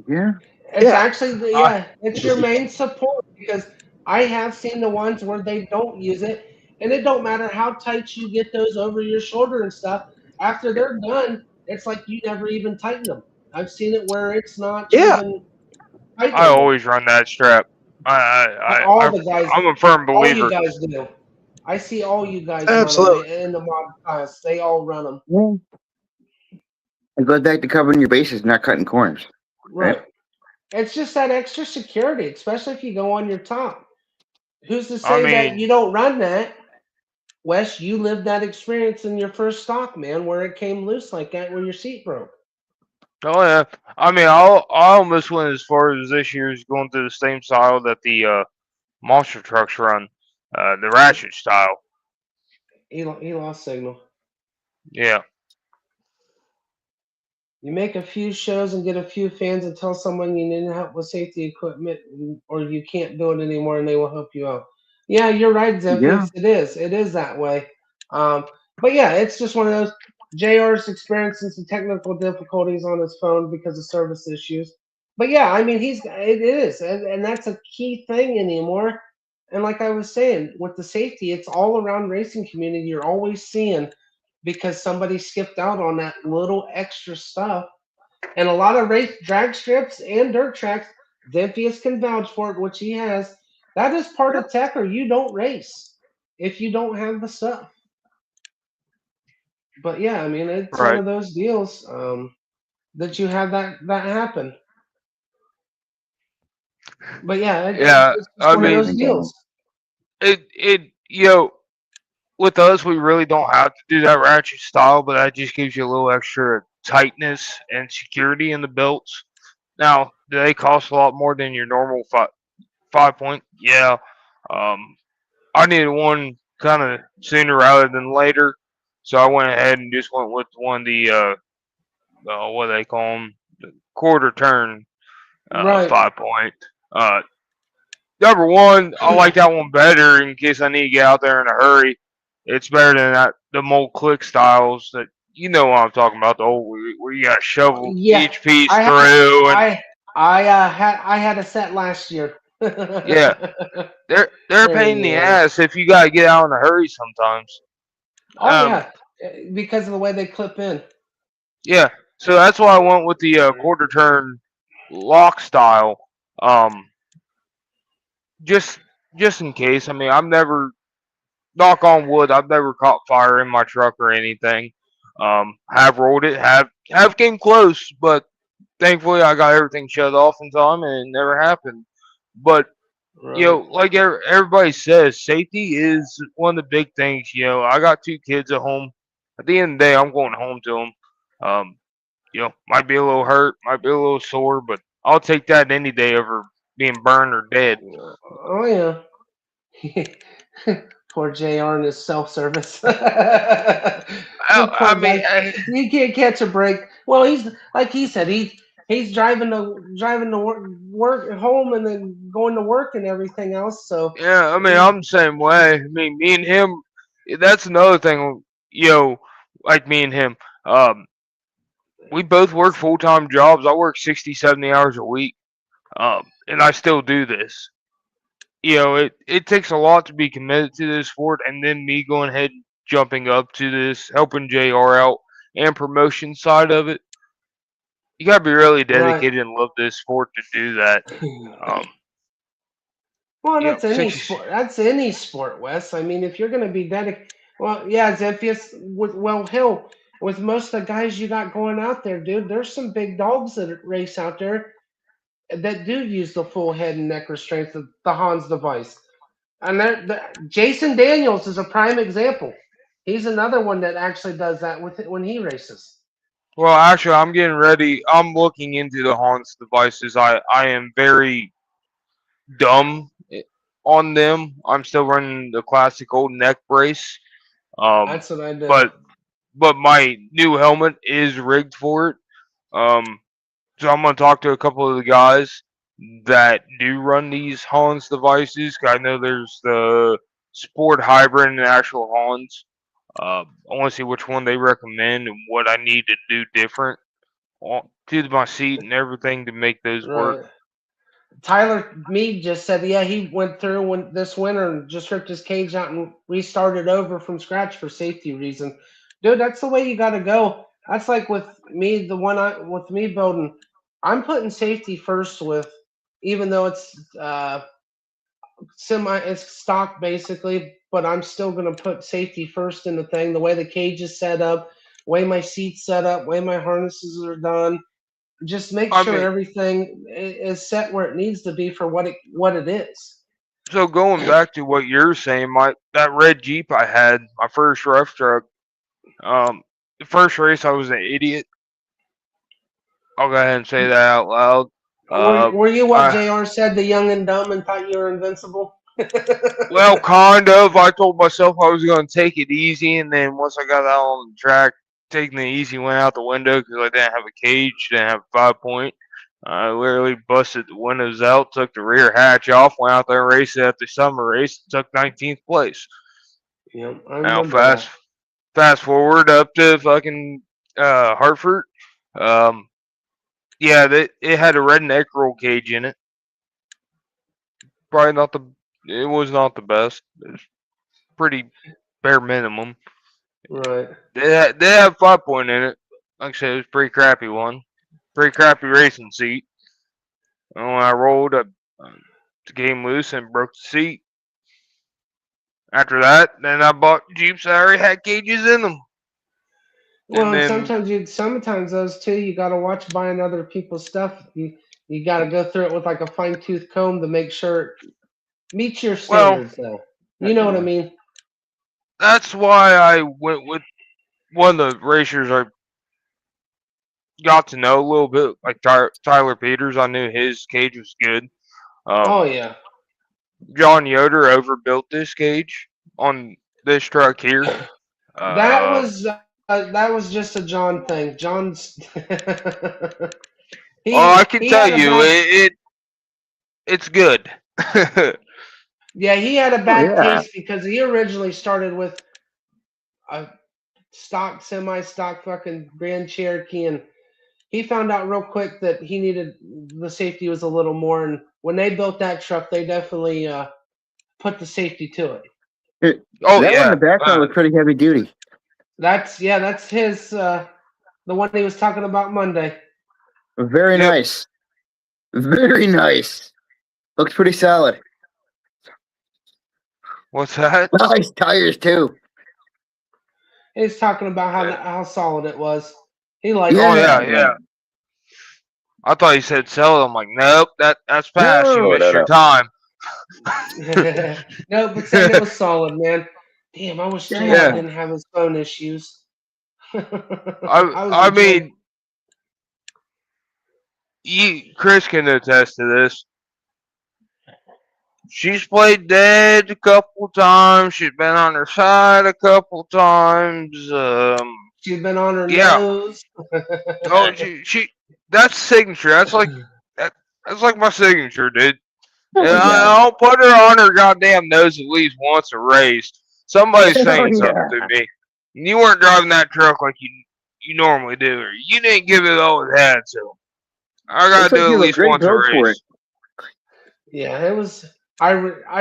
Speaker 3: Yeah.
Speaker 1: It's
Speaker 2: Yeah,
Speaker 1: actually
Speaker 4: I
Speaker 1: it's your main support because I have seen the ones where they don't use it, and it don't matter how tight you get those over your shoulder and stuff. After they're done, it's like you never even tighten them. I've seen it where it's not
Speaker 2: yeah,
Speaker 1: even
Speaker 4: I
Speaker 1: tightenable.
Speaker 4: always run that strap.
Speaker 1: All the guys,
Speaker 4: I'm a firm
Speaker 1: all you
Speaker 4: believer.
Speaker 1: guys do. I see all you guys run them
Speaker 2: absolutely.
Speaker 1: in the mod class. They all run them.
Speaker 3: Yeah. It goes back to covering your bases, not cutting corners, right?
Speaker 1: Right. It's just that extra security, especially if you go on your top. Who's to
Speaker 4: I
Speaker 1: say that
Speaker 4: mean,
Speaker 1: you don't run that? Wes, you lived that experience in your first stock, man, where it came loose like that, where your seat broke.
Speaker 4: oh yeah. I mean, I almost went as far as this year's going through the same style that the monster trucks run, the ratchet style.
Speaker 1: He lost signal.
Speaker 4: Yeah.
Speaker 1: You make a few shows and get a few fans and tell someone you need help with safety equipment or you can't do it anymore and they will help you out. Yeah, you're right, Zip.
Speaker 3: Yeah.
Speaker 1: It is. It is that way. Um, but yeah, it's just one of those. JR's experiencing some technical difficulties on his phone because of service issues. But yeah, I mean, it is. And that's a key thing anymore. And like I was saying, with the safety, it's all around racing community. You're always seeing because somebody skipped out on that little extra stuff. And a lot of race drag strips and dirt tracks, Zemphius can vouch for it, which he has. That is part of tech, or you don't race if you don't have the stuff. But yeah, I mean, it's one
Speaker 4: Right.
Speaker 1: of those deals that you have that happen. But yeah,
Speaker 4: Yeah.
Speaker 1: it's just
Speaker 4: I
Speaker 1: one of
Speaker 3: Right,
Speaker 1: those
Speaker 4: mean,
Speaker 3: Daniel.
Speaker 1: deals.
Speaker 4: with us, we really don't have to do that ratchet style, but that just gives you a little extra tightness and security in the belts. Now, do they cost a lot more than your normal 5 point? Yeah. Um, I needed one kind of sooner rather than later, so I went ahead and just went with one of the what do they call them, the quarter turn
Speaker 1: Right.
Speaker 4: 5 point. Uh, Number one, I like that one better in case I need to get out there in a hurry. It's better than the mold click styles that you know what I'm talking about. The old where you got to shovel
Speaker 1: Yeah,
Speaker 4: each piece
Speaker 1: I had
Speaker 4: through, and
Speaker 1: I had a set last year.
Speaker 4: yeah, they're a pain in the
Speaker 1: And
Speaker 4: ass if you got to get out in a hurry sometimes.
Speaker 1: oh
Speaker 4: Um,
Speaker 1: yeah, because of the way they clip in.
Speaker 4: yeah, so that's why I went with the quarter turn lock style. Um, just just in case. I mean, I've never, knock on wood, I've never caught fire in my truck or anything. Have rolled it, have came close, but thankfully I got everything shut off in time and it never happened. But
Speaker 1: Right.
Speaker 4: like everybody says, safety is one of the big things. I got two kids at home. At the end of the day, I'm going home to them. Might be a little hurt, might be a little sore, but I'll take that any day over being burned or dead.
Speaker 1: Oh yeah. Poor JR and his self service.
Speaker 4: I
Speaker 1: Poor
Speaker 4: mean,
Speaker 1: guy. He can't catch a break. Well, he's like he said, he's driving to work home and then going to work and everything else. So
Speaker 4: yeah, I mean,
Speaker 1: he,
Speaker 4: I'm the same way. I mean, me and him, that's another thing, like me and him. Um, we both work full time jobs. I work 60, 70 hours a week, and I still do this. It takes a lot to be committed to this sport, and then me going ahead and jumping up to this, helping JR out, and promotion side of it. You gotta be really
Speaker 1: right.
Speaker 4: dedicated and love this sport to do that. Um,
Speaker 1: Well, that's any
Speaker 4: 60.
Speaker 1: sport. That's any sport, Wes. I mean, if you're going to be dedicated, well, yeah, Zephyrs. Well, hell, with most of the guys you got going out there, dude, there's some big dogs that race out there that do use the full head and neck restraints, the Hans device. And Jason Daniels is a prime example. He's another one that actually does that with it when he races.
Speaker 4: Well, actually, I'm getting ready. I'm looking into the Hans devices. I am very dumb on them. I'm still running the classic old neck brace. Um,
Speaker 1: That's what I do.
Speaker 4: but my new helmet is rigged for it. Um, so I'm gonna talk to a couple of the guys that do run these Hans devices. 'Cause I know there's the Sport Hybrid and the actual Hans. I want to see which one they recommend and what I need to do different to my seat and everything to make those work.
Speaker 1: Right. Tyler Mead just said, yeah, he went through this winter and just ripped his cage out and restarted over from scratch for safety reason. Dude, that's the way you got to go. That's like with me, with me building. I'm putting safety first with, even though it's it's stock basically, but I'm still gonna put safety first in the thing. The way the cage is set up, way my seat's set up, way my harnesses are done, just make
Speaker 4: I
Speaker 1: sure
Speaker 4: mean,
Speaker 1: everything is set where it needs to be for what it is.
Speaker 4: so going back to what you're saying, that red Jeep I had, my first rough truck. The first race I was an idiot. I'll go ahead and say that out loud. Uh,
Speaker 1: Were you what
Speaker 4: I
Speaker 1: JR said, the young and dumb, and thought you were invincible?
Speaker 4: Well, kind of. I told myself I was going to take it easy, and then once I got out on the track, taking the easy went out the window because I didn't have a cage, didn't have a 5 point. I literally busted the windows out, took the rear hatch off, went out there and raced it at the summer race, took 19th place.
Speaker 1: Yeah, I
Speaker 4: Now
Speaker 1: remember that.
Speaker 4: fast forward up to fucking Hartford. Um, yeah, it had a red neck roll cage in it. Probably not the it was not the best. It's pretty bare minimum.
Speaker 1: Right.
Speaker 4: They had 5 point in it. Like I said, it was a pretty crappy one. Pretty crappy racing seat. And when I rolled, the game loose and broke the seat. After that, then I bought Jeeps that already had cages in them.
Speaker 1: Well,
Speaker 4: And
Speaker 1: and
Speaker 4: then,
Speaker 1: sometimes those too, you gotta watch buying other people's stuff. You gotta go through it with like a fine tooth comb to make sure it meets your
Speaker 4: well,
Speaker 1: standards though. You know what I
Speaker 3: Yeah.
Speaker 1: mean?
Speaker 4: that's why I went with one of the racers I got to know a little bit, like Tyler Peters. I knew his cage was good.
Speaker 1: Oh
Speaker 4: Um,
Speaker 1: yeah.
Speaker 4: John Yoder overbuilt this cage on this truck here.
Speaker 1: That
Speaker 4: Uh,
Speaker 1: was that was just a John thing. John's
Speaker 4: oh, I
Speaker 1: he
Speaker 4: can
Speaker 1: he
Speaker 4: tell
Speaker 1: had a
Speaker 4: you,
Speaker 1: bad
Speaker 4: it's good.
Speaker 1: yeah, he had a
Speaker 3: Oh
Speaker 1: bad
Speaker 3: yeah.
Speaker 1: taste because he originally started with a stock semi-stock fucking Grand Cherokee, and he found out real quick that he needed the safety was a little more, and when they built that truck they definitely put the safety to it.
Speaker 4: Oh
Speaker 3: That one in
Speaker 4: yeah,
Speaker 3: the background was pretty heavy duty.
Speaker 1: That's his the one he was talking about Monday.
Speaker 3: Very
Speaker 4: yep.
Speaker 3: nice. Very nice. Looks pretty solid.
Speaker 4: What's that?
Speaker 3: Nice tires too.
Speaker 1: He's talking about
Speaker 4: Yeah.
Speaker 1: how solid it was. He liked
Speaker 4: Oh
Speaker 1: it.
Speaker 3: Yeah,
Speaker 4: yeah,
Speaker 3: yeah.
Speaker 4: yeah. I thought you said sell it. I'm like, nope, that's past. You
Speaker 3: No,
Speaker 4: missed
Speaker 3: no,
Speaker 4: your
Speaker 3: no.
Speaker 4: time.
Speaker 1: No, but saying it was solid, man. Damn, I wish JR
Speaker 3: Yeah.
Speaker 4: Yeah,
Speaker 1: didn't have his phone issues.
Speaker 4: I
Speaker 1: I was
Speaker 4: I
Speaker 1: enjoying.
Speaker 4: mean, Chris can attest to this. She's played dead a couple times. She's been on her side a couple times.
Speaker 1: She's been on her
Speaker 4: Yeah.
Speaker 1: nose.
Speaker 4: Oh, she. That's signature. That, that's like my signature, dude. And
Speaker 3: Oh yeah.
Speaker 4: I'll put her on her goddamn nose at least once a race. Somebody's
Speaker 3: Oh
Speaker 4: saying something
Speaker 3: yeah.
Speaker 4: to me. You weren't driving that truck like you normally do, or you didn't give it all it had. So I
Speaker 3: Looks
Speaker 4: gotta
Speaker 3: like
Speaker 4: do
Speaker 3: you
Speaker 4: at
Speaker 3: have a
Speaker 4: least
Speaker 3: great
Speaker 4: once a
Speaker 3: build for it.
Speaker 4: race.
Speaker 1: Yeah, it was. I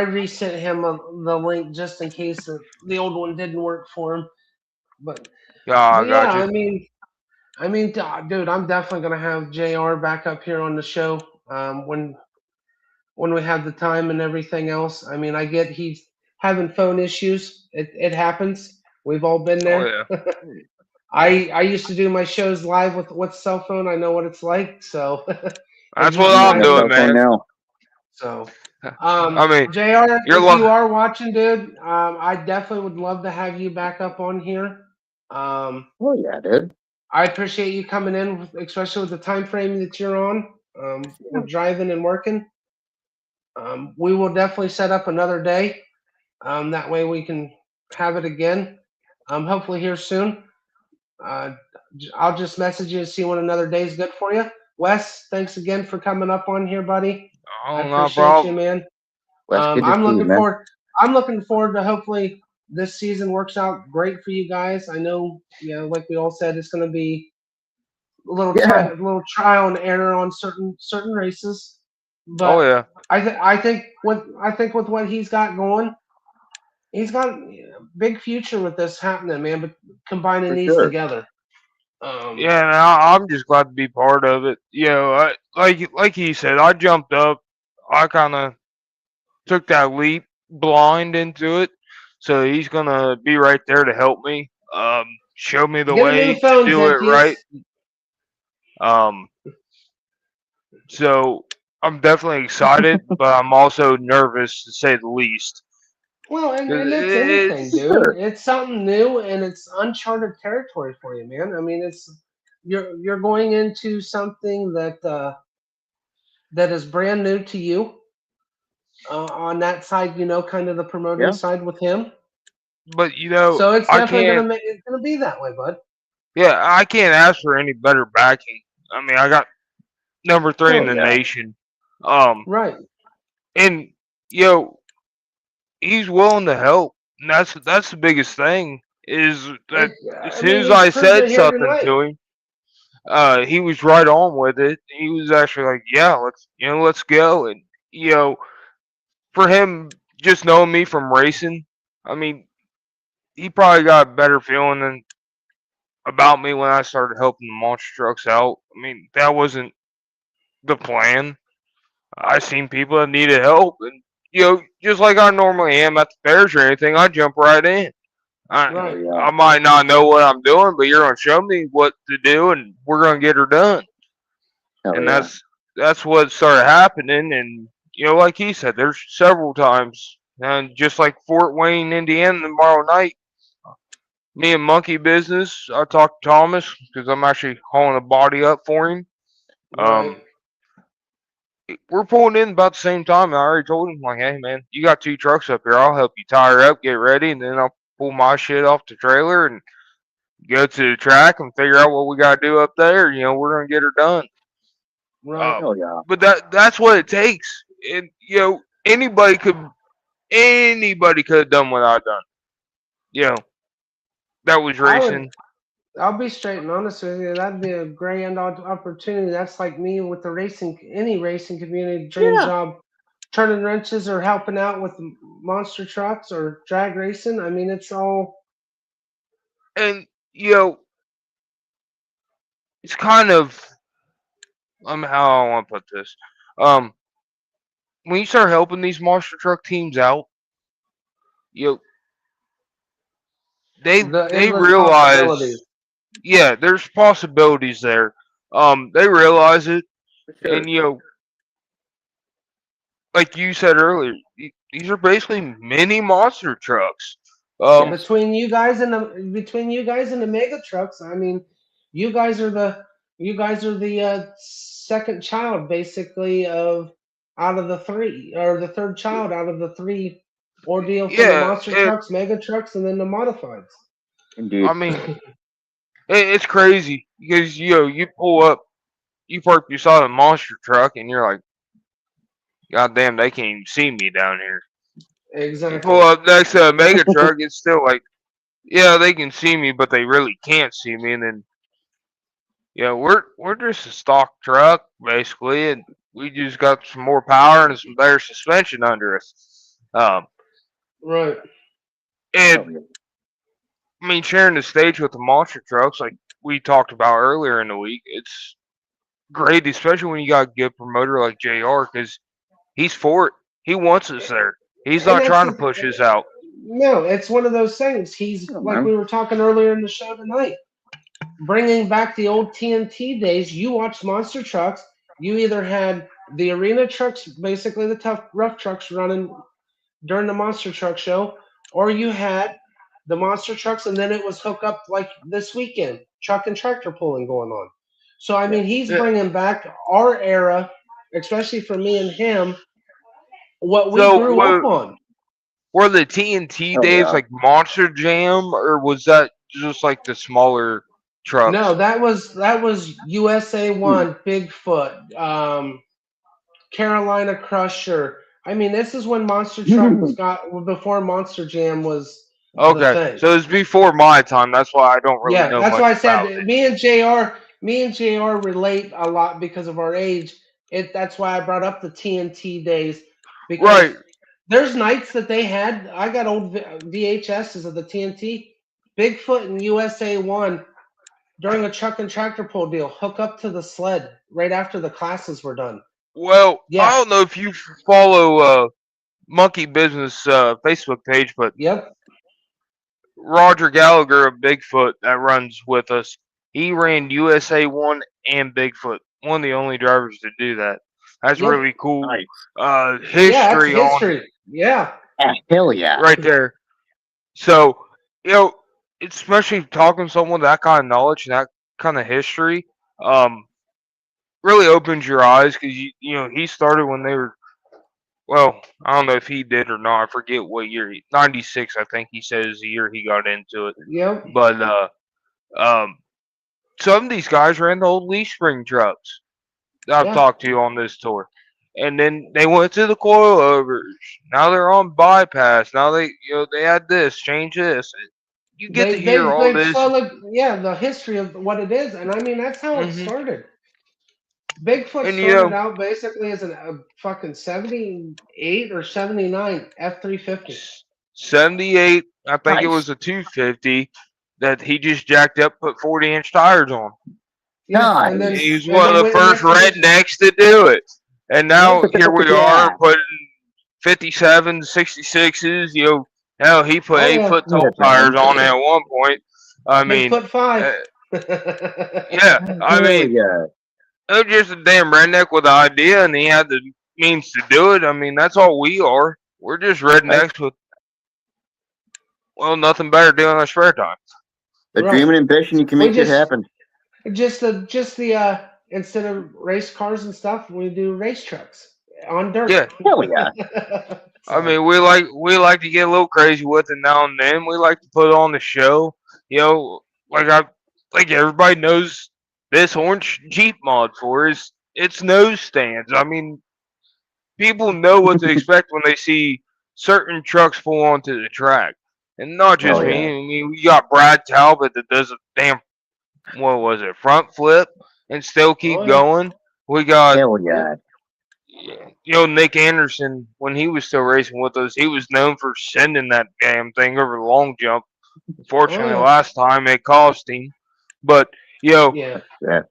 Speaker 1: resent him the link just in case the old one didn't work for him. But
Speaker 4: Yeah, I
Speaker 1: but yeah,
Speaker 4: got you.
Speaker 1: dude, I'm definitely gonna have JR back up here on the show when we have the time and everything else. I mean, I get he's having phone issues. It happens. We've all been
Speaker 4: Oh
Speaker 1: there.
Speaker 4: yeah.
Speaker 1: I used to do my shows live with cell phone. I know what it's like. So if
Speaker 4: That's
Speaker 1: you
Speaker 4: what
Speaker 3: I'm
Speaker 1: keep
Speaker 3: on
Speaker 4: I'm
Speaker 3: my
Speaker 4: doing,
Speaker 3: cell phone
Speaker 4: man.
Speaker 1: disconnected,
Speaker 3: now.
Speaker 1: so
Speaker 4: I mean,
Speaker 1: JR,
Speaker 4: you're
Speaker 1: if you
Speaker 4: li-
Speaker 1: are watching, dude, I definitely would love to have you back up on here. Um,
Speaker 3: Oh yeah, dude.
Speaker 1: I appreciate you coming in, especially with the time frame that you're on. We're driving and working. We will definitely set up another day. That way we can have it again. Hopefully here soon. Uh, I'll just message you and see when another day is good for you. Wes, thanks again for coming up on here, buddy. I
Speaker 4: oh, no
Speaker 1: appreciate you,
Speaker 4: problem.
Speaker 1: man.
Speaker 3: Well, it's good to
Speaker 1: I'm
Speaker 3: see you,
Speaker 1: looking
Speaker 3: man.
Speaker 1: forward. I'm looking forward to hopefully this season works out great for you guys. I know, like we all said, it's going to be
Speaker 3: Yeah,
Speaker 1: a little trial and error on certain races,
Speaker 4: Oh
Speaker 1: but
Speaker 4: yeah.
Speaker 1: I think with what he's got going, he's got a big future with this happening, man. But combining
Speaker 3: for
Speaker 1: these
Speaker 3: sure.
Speaker 1: together,
Speaker 4: Yeah, and I'm just glad to be part of it. Like he said, I jumped up. I kind of took that leap blind into it. So he's gonna be right there to help me. Show me the
Speaker 1: get a new
Speaker 4: way to
Speaker 1: phone,
Speaker 4: do it right.
Speaker 1: Zentius.
Speaker 4: Um, so I'm definitely excited, but I'm also nervous to say the least.
Speaker 1: Well,
Speaker 4: 'Cause
Speaker 1: and it's anything,
Speaker 3: For
Speaker 4: it's
Speaker 1: dude.
Speaker 3: sure.
Speaker 1: It's something new and it's uncharted territory for you, man. I mean, it's you're going into something that is brand new to you. On that side, kind of the promoting
Speaker 3: Yeah.
Speaker 1: side with him.
Speaker 4: but
Speaker 1: So it's
Speaker 4: I
Speaker 1: definitely
Speaker 4: can't.
Speaker 1: it's gonna be that way, bud.
Speaker 4: Yeah, I can't ask for any better backing. I mean, I got number three in
Speaker 3: Oh
Speaker 4: the
Speaker 3: yeah.
Speaker 4: nation. Um,
Speaker 1: Right.
Speaker 4: and yo, he's willing to help. And that's the biggest thing is that
Speaker 1: It,
Speaker 4: as
Speaker 1: I
Speaker 4: soon
Speaker 1: mean,
Speaker 4: as
Speaker 1: he's
Speaker 4: I
Speaker 1: proved
Speaker 4: said
Speaker 1: it here
Speaker 4: something
Speaker 1: tonight.
Speaker 4: to him, he was right on with it. He was actually like, "Yeah, let's go." And for him just knowing me from racing, I mean, he probably got a better feeling than about me when I started helping the monster trucks out. I mean, that wasn't the plan. I seen people that needed help, and just like I normally am at the fairs or anything, I jump right in. I
Speaker 3: Oh
Speaker 1: Right.
Speaker 3: yeah.
Speaker 4: I might not know what I'm doing, but you're gonna show me what to do, and we're gonna get her done.
Speaker 3: Hell
Speaker 4: And
Speaker 3: yeah.
Speaker 4: that's what started happening. And like he said, there's several times, and just like Fort Wayne, Indiana, tomorrow night, me and Monkey Business, I talked to Thomas because I'm actually hauling a body up for him.
Speaker 1: Right.
Speaker 4: Um, we're pulling in about the same time. I already told him, like, hey man, you got 2 trucks up here. I'll help you tie her up, get ready, and then I'll pull my shit off the trailer and go to the track and figure out what we got to do up there. We're gonna get her done.
Speaker 1: Right.
Speaker 4: Um,
Speaker 3: Hell yeah.
Speaker 4: but that's what it takes. And anybody could have done what I done. You know, that was
Speaker 1: I would.
Speaker 4: racing.
Speaker 1: I'll be straight and honest with you. That'd be a grand opportunity. That's like me with the racing, any racing community dream
Speaker 3: Yeah.
Speaker 1: job, turning wrenches or helping out with monster trucks or drag racing. I mean, it's all
Speaker 4: And it's kind of how I want to put this. Um, when you start helping these monster truck teams out, you know,
Speaker 1: the
Speaker 4: they
Speaker 1: endless
Speaker 4: realize,
Speaker 1: possibilities.
Speaker 4: yeah, there's possibilities there. They realize it,
Speaker 3: For
Speaker 4: and
Speaker 3: sure.
Speaker 4: like you said earlier, these are basically mini monster trucks.
Speaker 3: Yeah.
Speaker 1: Between you guys and the mega trucks, I mean, you guys are the you guys are the second child basically of out of the three, or the third child out of the three ordeal from the
Speaker 4: Yeah,
Speaker 1: monster trucks, mega trucks, and then the modifieds.
Speaker 4: I
Speaker 3: Indeed.
Speaker 4: mean, it's crazy because you pull up, you park beside a monster truck, and you're like, God damn, they can't even see me down here. You pull
Speaker 1: Exactly.
Speaker 4: up next to a mega truck, it's still like, yeah, they can see me, but they really can't see me. And then we're just a stock truck basically, and we just got some more power and some better suspension under us.
Speaker 1: Right.
Speaker 4: And
Speaker 3: Hell yeah.
Speaker 4: I mean, sharing the stage with the monster trucks, like we talked about earlier in the week, it's great, especially when you got a good promoter like JR, because he's for it. He wants us there. He's
Speaker 1: And
Speaker 4: not
Speaker 1: that's
Speaker 4: trying to
Speaker 1: the
Speaker 4: push us out.
Speaker 1: no, it's one of those things. He's
Speaker 3: Oh
Speaker 1: like
Speaker 3: man.
Speaker 1: we were talking earlier in the show tonight, bringing back the old TNT days. You watched monster trucks. You either had the arena trucks, basically the tough rough trucks running during the monster truck show, or you had the monster trucks, and then it was hook up like this weekend, truck and tractor pulling going on. So I
Speaker 3: Yeah.
Speaker 1: mean, he's
Speaker 4: Yeah.
Speaker 1: bringing back our era, especially for me and him, what we
Speaker 4: So
Speaker 1: grew up on.
Speaker 4: were the TNT
Speaker 3: Hell
Speaker 4: days
Speaker 3: yeah.
Speaker 4: like Monster Jam, or was that just like the smaller
Speaker 1: No,
Speaker 4: trucks?
Speaker 1: that was USA
Speaker 3: Hmm.
Speaker 1: One, Bigfoot, Carolina Crusher. I mean, this is when Monster Trucks got before Monster Jam was the
Speaker 4: Okay,
Speaker 1: thing.
Speaker 4: so it's before my time. That's why I don't really
Speaker 1: Yeah,
Speaker 4: know
Speaker 1: that's
Speaker 4: much
Speaker 1: why I
Speaker 4: about
Speaker 1: said
Speaker 4: it.
Speaker 1: me and JR relate a lot because of our age. That's why I brought up the TNT days,
Speaker 4: Right.
Speaker 1: because there's nights that they had. I got old VHSs of the TNT, Bigfoot and USA One during a truck and tractor pull deal. Hook up to the sled right after the classes were done.
Speaker 4: Well, I
Speaker 1: Yeah.
Speaker 4: don't know if you follow Monkey Business Facebook page, but
Speaker 1: Yep.
Speaker 4: Roger Gallagher of Bigfoot that runs with us, he ran USA One and Bigfoot. One of the only drivers to do that. That's
Speaker 1: Yep.
Speaker 4: really cool.
Speaker 3: Nice.
Speaker 1: Yeah, that's
Speaker 4: History on
Speaker 1: history. Yeah.
Speaker 3: Ah, hell yeah.
Speaker 4: right there. So, you know, especially talking to someone with that kind of knowledge and that kind of history, um, really opens your eyes because he started when they were, well, I don't know if he did or not. I forget what year. 96, I think he said, is the year he got into it.
Speaker 1: Yep.
Speaker 4: But um, some of these guys ran the old leaf spring trucks that I've
Speaker 1: Yeah.
Speaker 4: talked to on this tour. And then they went to the coilovers. Now they're on bypass. Now they had this, change this. You get to
Speaker 1: They
Speaker 4: hear
Speaker 1: they
Speaker 4: all
Speaker 1: they've
Speaker 4: this.
Speaker 1: slowly, yeah, the history of what it is, and I mean that's how it
Speaker 4: Hmm.
Speaker 1: started. Bigfoot
Speaker 4: And
Speaker 1: started out basically as a fucking 78 or 79 F-350.
Speaker 4: 78, I think it
Speaker 3: Nice.
Speaker 4: was a 250 that he just jacked up, put 40-inch tires on.
Speaker 1: Yeah,
Speaker 3: Nice.
Speaker 1: and then
Speaker 4: He's
Speaker 1: and
Speaker 4: one of
Speaker 1: then
Speaker 4: the
Speaker 1: went in
Speaker 4: first
Speaker 1: expedition.
Speaker 4: rednecks to do it. And now
Speaker 1: Yep.
Speaker 4: here we
Speaker 3: Yeah.
Speaker 4: are putting 57s, 66s. Hell, he put
Speaker 1: Oh
Speaker 4: 8
Speaker 1: yeah,
Speaker 4: foot tall
Speaker 3: Yeah,
Speaker 4: tires
Speaker 3: man.
Speaker 4: on it at one point. I mean,
Speaker 1: Bigfoot 5.
Speaker 4: uh, yeah, I
Speaker 3: Hell
Speaker 4: mean,
Speaker 3: yeah.
Speaker 4: it was just a damn redneck with an idea, and he had the means to do it. I mean, that's all we are. We're just
Speaker 3: Right?
Speaker 4: rednecks with, well, nothing better to do in our spare time.
Speaker 3: The
Speaker 1: Right.
Speaker 3: dreaming and ambition, you can
Speaker 1: We
Speaker 3: make shit happen.
Speaker 1: just the instead of race cars and stuff, we do race trucks on dirt.
Speaker 4: Yeah,
Speaker 3: Hell yeah.
Speaker 4: I
Speaker 1: So,
Speaker 4: mean, we like to get a little crazy with it now and then. We like to put on the show. Like everybody knows this orange Jeep mod for is its nose stands. I mean, people know what to expect when they see certain trucks pull onto the track, and not just
Speaker 3: Hell
Speaker 4: me.
Speaker 3: yeah.
Speaker 4: I mean, we got Brad Talbot that does a damn what was it front flip and still keep
Speaker 1: oh yeah,
Speaker 4: going. We got
Speaker 3: Hell
Speaker 1: yep.
Speaker 3: yeah.
Speaker 4: Nick Anderson, when he was still racing with us, he was known for sending that damn thing over the long jump.
Speaker 1: Oh
Speaker 4: Unfortunately,
Speaker 1: yeah,
Speaker 4: last time it cost him. But,
Speaker 1: yeah.
Speaker 3: Yeah.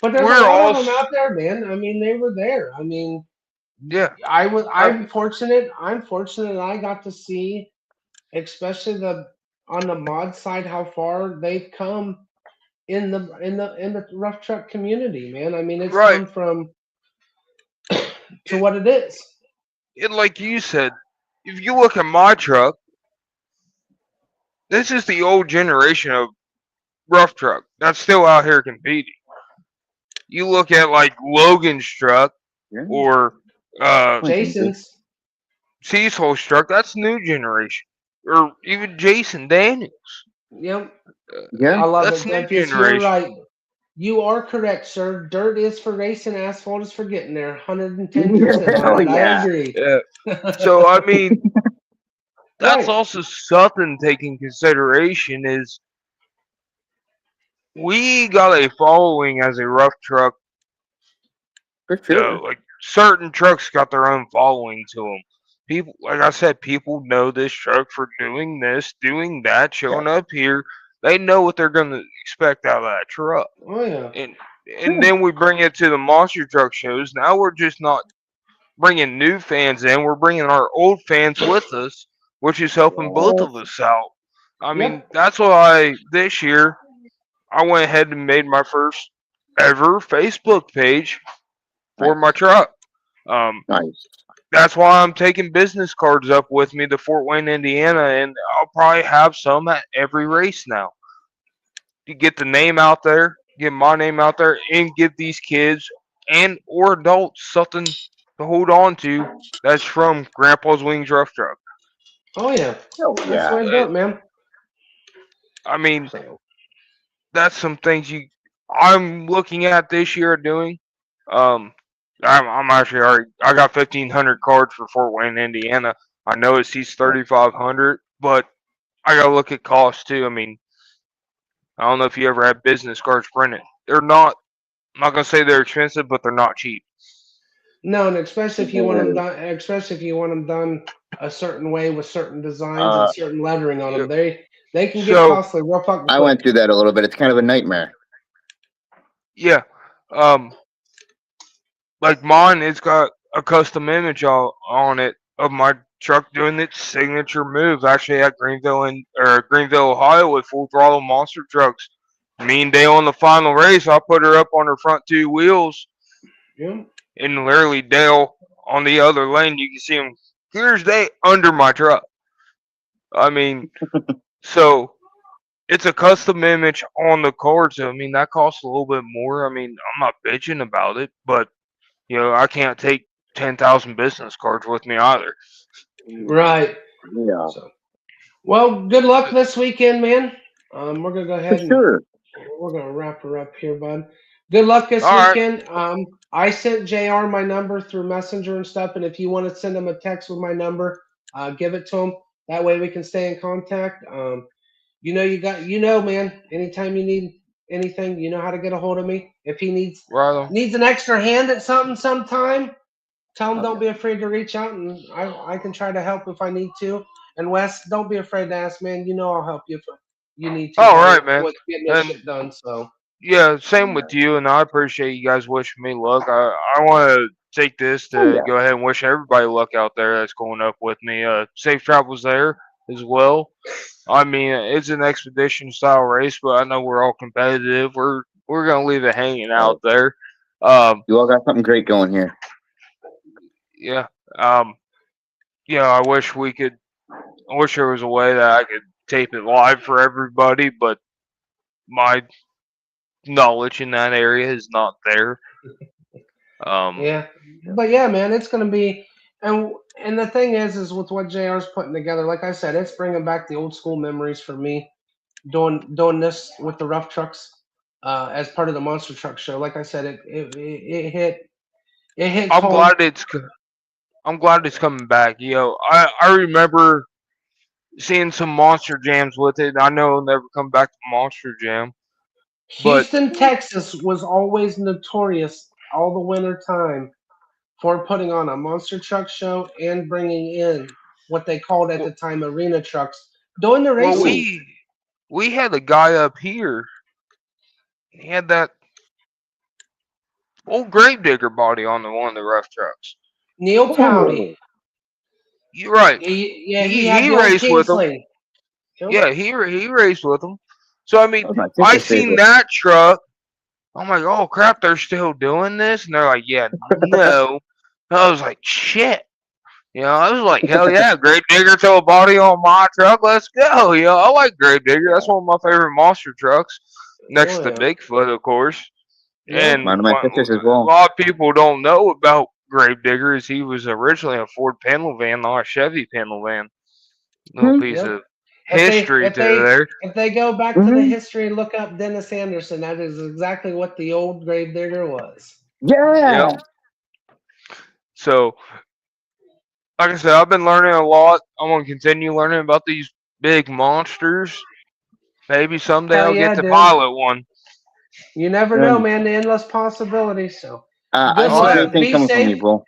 Speaker 1: But there's a
Speaker 4: we're
Speaker 1: lot of
Speaker 4: all,
Speaker 1: them out there, man. I mean, they were there. I mean,
Speaker 4: yeah.
Speaker 1: I was.
Speaker 4: I,
Speaker 1: I'm fortunate. I'm fortunate. I got to see, especially the on the mod side, how far they've come in the rough truck community, man. I mean, it's
Speaker 4: right.
Speaker 1: come from to
Speaker 4: It,
Speaker 1: what it is.
Speaker 4: like you said, if you look at my truck, this is the old generation of rough truck that's still out here competing. You look at like Logan's truck
Speaker 3: Yeah.
Speaker 4: or
Speaker 3: Coincidences.
Speaker 1: Jason's.
Speaker 4: Cecil's truck, that's new generation. Or even Jason Daniels.
Speaker 1: Yep,
Speaker 3: Yeah.
Speaker 1: I love
Speaker 4: That's
Speaker 1: it.
Speaker 4: new
Speaker 1: Yes, you're
Speaker 4: generation.
Speaker 1: right. You are correct, sir. Dirt is for racing, asphalt is for getting there. 110% on
Speaker 3: Hell
Speaker 1: it. I
Speaker 3: yeah.
Speaker 1: agree.
Speaker 4: Yeah. So I mean, that's
Speaker 1: Right.
Speaker 4: also something to take in consideration is we got a following as a rough truck.
Speaker 3: For sure.
Speaker 4: Like certain trucks got their own following to them. People, like I said, people know this truck for doing this, doing that,
Speaker 3: Yeah.
Speaker 4: showing up here. They know what they're gonna expect out of that truck,
Speaker 1: Oh yeah.
Speaker 4: and
Speaker 3: Yeah.
Speaker 4: then we bring it to the monster truck shows. Now we're just not bringing new fans in. We're bringing our old fans with us, which is helping both of us out. I mean,
Speaker 1: Yep.
Speaker 4: that's why this year I went ahead and made my first ever Facebook page for my
Speaker 3: Nice.
Speaker 4: truck. Um,
Speaker 3: Nice.
Speaker 4: that's why I'm taking business cards up with me to Fort Wayne, Indiana, and I'll probably have some at every race now to get the name out there, get my name out there, and give these kids and or adults something to hold on to that's from Grandpa's Wings Rough Truck.
Speaker 1: Oh yeah.
Speaker 3: Hell
Speaker 1: That's the
Speaker 3: yeah.
Speaker 1: way to do it, man.
Speaker 4: I mean,
Speaker 1: So
Speaker 4: that's some things I'm looking at this year doing. Um, I'm actually already I got 1,500 cards for Fort Wayne, Indiana. I know it seats 3,500, but I gotta look at cost too. I mean, I don't know if you ever had business cards printed. They're not. I'm not gonna say they're expensive, but they're not cheap.
Speaker 1: no, and especially if you want them
Speaker 3: No.
Speaker 1: done, especially if you want them done a certain way with certain designs and
Speaker 3: Uh,
Speaker 1: certain lettering on
Speaker 4: Yeah.
Speaker 1: them, they can get
Speaker 4: So
Speaker 1: costly real fucking
Speaker 3: I went
Speaker 1: quick.
Speaker 3: through that a little bit. It's kind of a nightmare.
Speaker 4: yeah, um, like mine, it's got a custom image on it of my truck doing its signature move. Actually, at Greenville, Ohio, with full throttle monster trucks. Me and Dale on the final race, I put her up on her front two wheels,
Speaker 1: Yeah.
Speaker 4: and literally Dale on the other lane. You can see him clear as day under my truck. I mean, so it's a custom image on the card. So I mean, that costs a little bit more. I mean, I'm not bitching about it, but I can't take 10,000 business cards with me either.
Speaker 1: Right.
Speaker 3: Yeah.
Speaker 1: So well, good luck this weekend, man. We're gonna go
Speaker 3: For
Speaker 1: ahead and
Speaker 3: sure.
Speaker 1: we're gonna wrap her up here, bud. Good luck this
Speaker 4: All right.
Speaker 1: weekend. I sent JR my number through Messenger and stuff, and if you want to send him a text with my number, give it to him. That way we can stay in contact. You know, man. Anytime you need anything, you know how to get a hold of me. If he
Speaker 4: Right on.
Speaker 1: needs an extra hand at something sometime, tell him
Speaker 3: Oh,
Speaker 1: don't
Speaker 3: yeah.
Speaker 1: be afraid to reach out, and I can try to help if I need to. And Wes, don't be afraid to ask, man. You know I'll help you if you need to,
Speaker 4: All
Speaker 1: buddy,
Speaker 4: right, man.
Speaker 1: with getting this
Speaker 4: And
Speaker 1: shit done. So
Speaker 4: yeah, same with you. And I appreciate you guys wishing me luck. I want to take this
Speaker 3: Oh,
Speaker 4: to
Speaker 3: yeah.
Speaker 4: go ahead and wish everybody luck out there that's going up with me. Safe travels there as well. I mean, it's an expedition style race, but I know we're all competitive. We're gonna leave it hanging
Speaker 3: Oh,
Speaker 4: out there. Um,
Speaker 3: you all got something great going here.
Speaker 4: yeah. Um, I wish we could. I wish there was a way that I could tape it live for everybody, but my knowledge in that area is not there. Um,
Speaker 1: yeah, but yeah, man, it's gonna be, and the thing is with what JR's putting together. Like I said, it's bringing back the old school memories for me. Doing this with the rough trucks, as part of the monster truck show. Like I said, it hits
Speaker 4: I'm
Speaker 1: home.
Speaker 4: glad I'm glad it's coming back. I remember seeing some monster jams with it. I know it'll never come back to Monster Jam, but
Speaker 1: Houston, Texas was always notorious all the winter time for putting on a monster truck show and bringing in what they called at the time arena trucks doing the
Speaker 4: well,
Speaker 1: racing.
Speaker 3: Ooh.
Speaker 4: we had a guy up here. He had that old gravedigger body on the one of the rough trucks.
Speaker 1: Neil Powdy.
Speaker 3: Oh,
Speaker 4: You're right.
Speaker 1: Yeah, he had
Speaker 4: He
Speaker 1: the old
Speaker 4: raced with them.
Speaker 1: Kingsley. Yep.
Speaker 4: Yeah, he raced with them. So I mean,
Speaker 3: that was my
Speaker 4: I
Speaker 3: sister's
Speaker 4: seen
Speaker 3: favorite.
Speaker 4: that truck. I'm like, oh crap, they're still doing this, and they're like, yeah, no. I was like, shit. I was like, hell yeah, Grave Digger throw a body on my truck, let's go. I like Grave Digger. That's one of my favorite monster trucks, next
Speaker 1: Oh
Speaker 4: to
Speaker 1: yeah.
Speaker 4: Bigfoot, of course.
Speaker 1: Yep.
Speaker 4: And
Speaker 3: One of my sisters as
Speaker 4: a
Speaker 3: well.
Speaker 4: lot of people don't know about Grave Digger is he was originally a Ford panel van, not a Chevy panel van. Little
Speaker 3: Hmm.
Speaker 4: piece
Speaker 1: Yep.
Speaker 4: of
Speaker 1: If they
Speaker 4: history
Speaker 1: if
Speaker 4: to
Speaker 1: they
Speaker 4: there.
Speaker 1: if they go back to the
Speaker 3: Hmm.
Speaker 1: history and look up Dennis Anderson, that is exactly what the old gravedigger was.
Speaker 4: Yep.
Speaker 3: Yeah.
Speaker 4: So, like I said, I've been learning a lot. I'm gonna continue learning about these big monsters. Maybe someday
Speaker 1: Hell
Speaker 4: I'll get
Speaker 1: yeah,
Speaker 4: to
Speaker 1: dude.
Speaker 4: pilot one.
Speaker 1: You never know,
Speaker 3: And
Speaker 1: man. The endless possibilities. So
Speaker 3: I
Speaker 1: good
Speaker 3: see
Speaker 4: Oh
Speaker 1: luck.
Speaker 4: yeah.
Speaker 3: great things
Speaker 1: Be
Speaker 3: coming from you,
Speaker 1: safe.
Speaker 3: bro.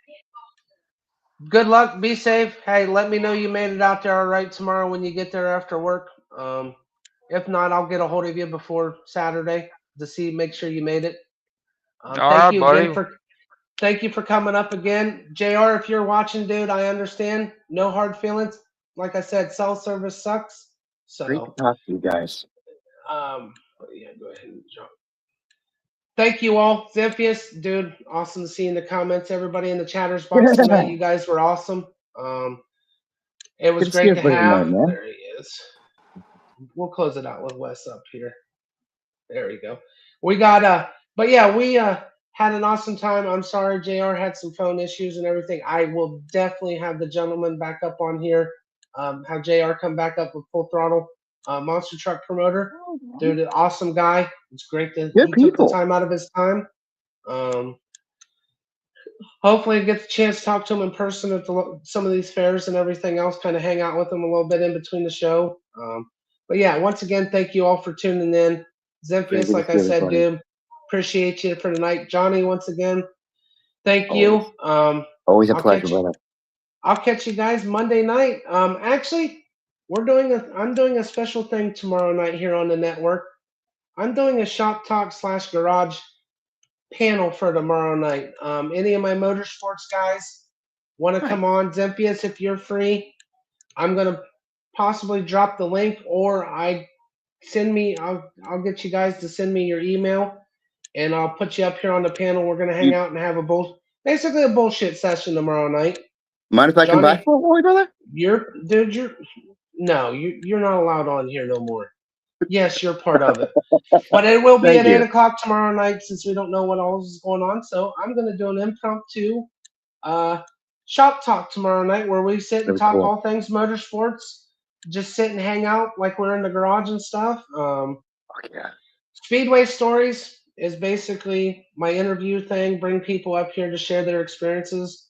Speaker 1: Good luck. Be safe. Hey, let me know you made it out there all right tomorrow when you get there after work. If not, I'll get a hold of you before Saturday to see, make sure you made it.
Speaker 4: All
Speaker 1: Thank
Speaker 4: right,
Speaker 1: you again
Speaker 4: buddy.
Speaker 1: for Thank you for coming up again. JR, if you're watching, dude, I understand. No hard feelings. Like I said, cell service sucks.
Speaker 3: Great to
Speaker 1: So,
Speaker 3: talk to you guys.
Speaker 1: yeah, go ahead and jump. Thank you all. Ziphius, dude, awesome to see in the comments. Everybody in the chatters box tonight, you guys were awesome. Um, it
Speaker 3: Good
Speaker 1: was
Speaker 3: to see
Speaker 1: great to
Speaker 3: everybody tonight,
Speaker 1: have.
Speaker 3: man.
Speaker 1: There he is. We'll close it out with Wes up here. There we go. We got but yeah, we had an awesome time. I'm sorry JR had some phone issues and everything. I will definitely have the gentleman back up on here. Have JR come back up with full throttle. Monster truck promoter. Dude, an awesome guy. It's great that
Speaker 3: Good
Speaker 1: he took the
Speaker 3: people.
Speaker 1: time out of his time. Um, hopefully I get the chance to talk to him in person at some of these fairs and everything else, kind of hang out with him a little bit in between the show. But yeah, once again, thank you all for tuning in.
Speaker 3: Very
Speaker 1: Zemphius,
Speaker 3: good to
Speaker 1: like I
Speaker 3: see
Speaker 1: said,
Speaker 3: everybody.
Speaker 1: dude, appreciate you for tonight. Johnny, once again, thank
Speaker 3: Always.
Speaker 1: you.
Speaker 3: Always a
Speaker 1: I'll
Speaker 3: pleasure,
Speaker 1: catch
Speaker 3: brother.
Speaker 1: I'll catch you guys Monday night. Actually, I'm doing a special thing tomorrow night here on the network. I'm doing a shop talk / garage panel for tomorrow night. Any of my motorsports guys want to
Speaker 3: Nice.
Speaker 1: come on? Zemphius, if you're free, I'm gonna possibly drop the link, or I'll get you guys to send me your email, and I'll put you up here on the panel. We're gonna hang
Speaker 3: You
Speaker 1: out and have basically a bullshit session tomorrow night.
Speaker 3: mind if I come back
Speaker 1: Johnny,
Speaker 3: for a while, brother?
Speaker 1: you're not allowed on here no more. Yes, you're part of it. But it will be
Speaker 3: Thank
Speaker 1: at 8
Speaker 3: you.
Speaker 1: o'clock tomorrow night since we don't know what else is going on. So I'm going to do an impromptu uh, shop talk tomorrow night where we sit and
Speaker 3: That was
Speaker 1: talk
Speaker 3: cool.
Speaker 1: all things motorsports. Just sit and hang out like we're in the garage and stuff.
Speaker 3: Oh, yeah.
Speaker 1: Speedway Stories is basically my interview thing, bring people up here to share their experiences.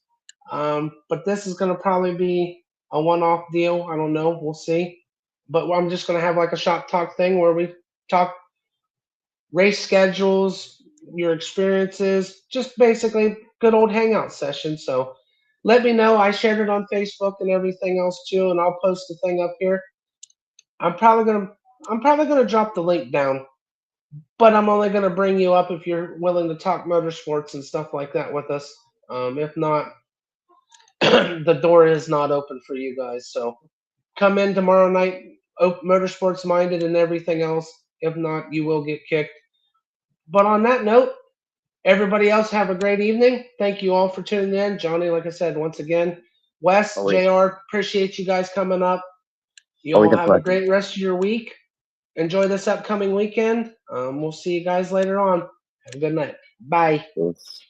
Speaker 1: But this is going to probably be a one off deal. I don't know. We'll see. But I'm just going to have like a shop talk thing where we talk race schedules, your experiences, just basically good old hangout session. So let me know. I shared it on Facebook and everything else too, and I'll post the thing up here. I'm probably gonna I'm probably gonna drop the link down, but I'm only gonna bring you up if you're willing to talk motorsports and stuff like that with us. If not, the door is not open for you guys. So come in tomorrow night, motorsports minded and everything else. If not, you will get kicked. But on that note, everybody else have a great evening. Thank you all for tuning in. Johnny, like I said, once again, Wes,
Speaker 3: Always,
Speaker 1: JR, appreciate you guys coming up. You
Speaker 3: always
Speaker 1: all
Speaker 3: a
Speaker 1: have a
Speaker 3: pleasure.
Speaker 1: great rest of your week. Enjoy this upcoming weekend. We'll see you guys later on. Have a good night. Bye.
Speaker 3: It's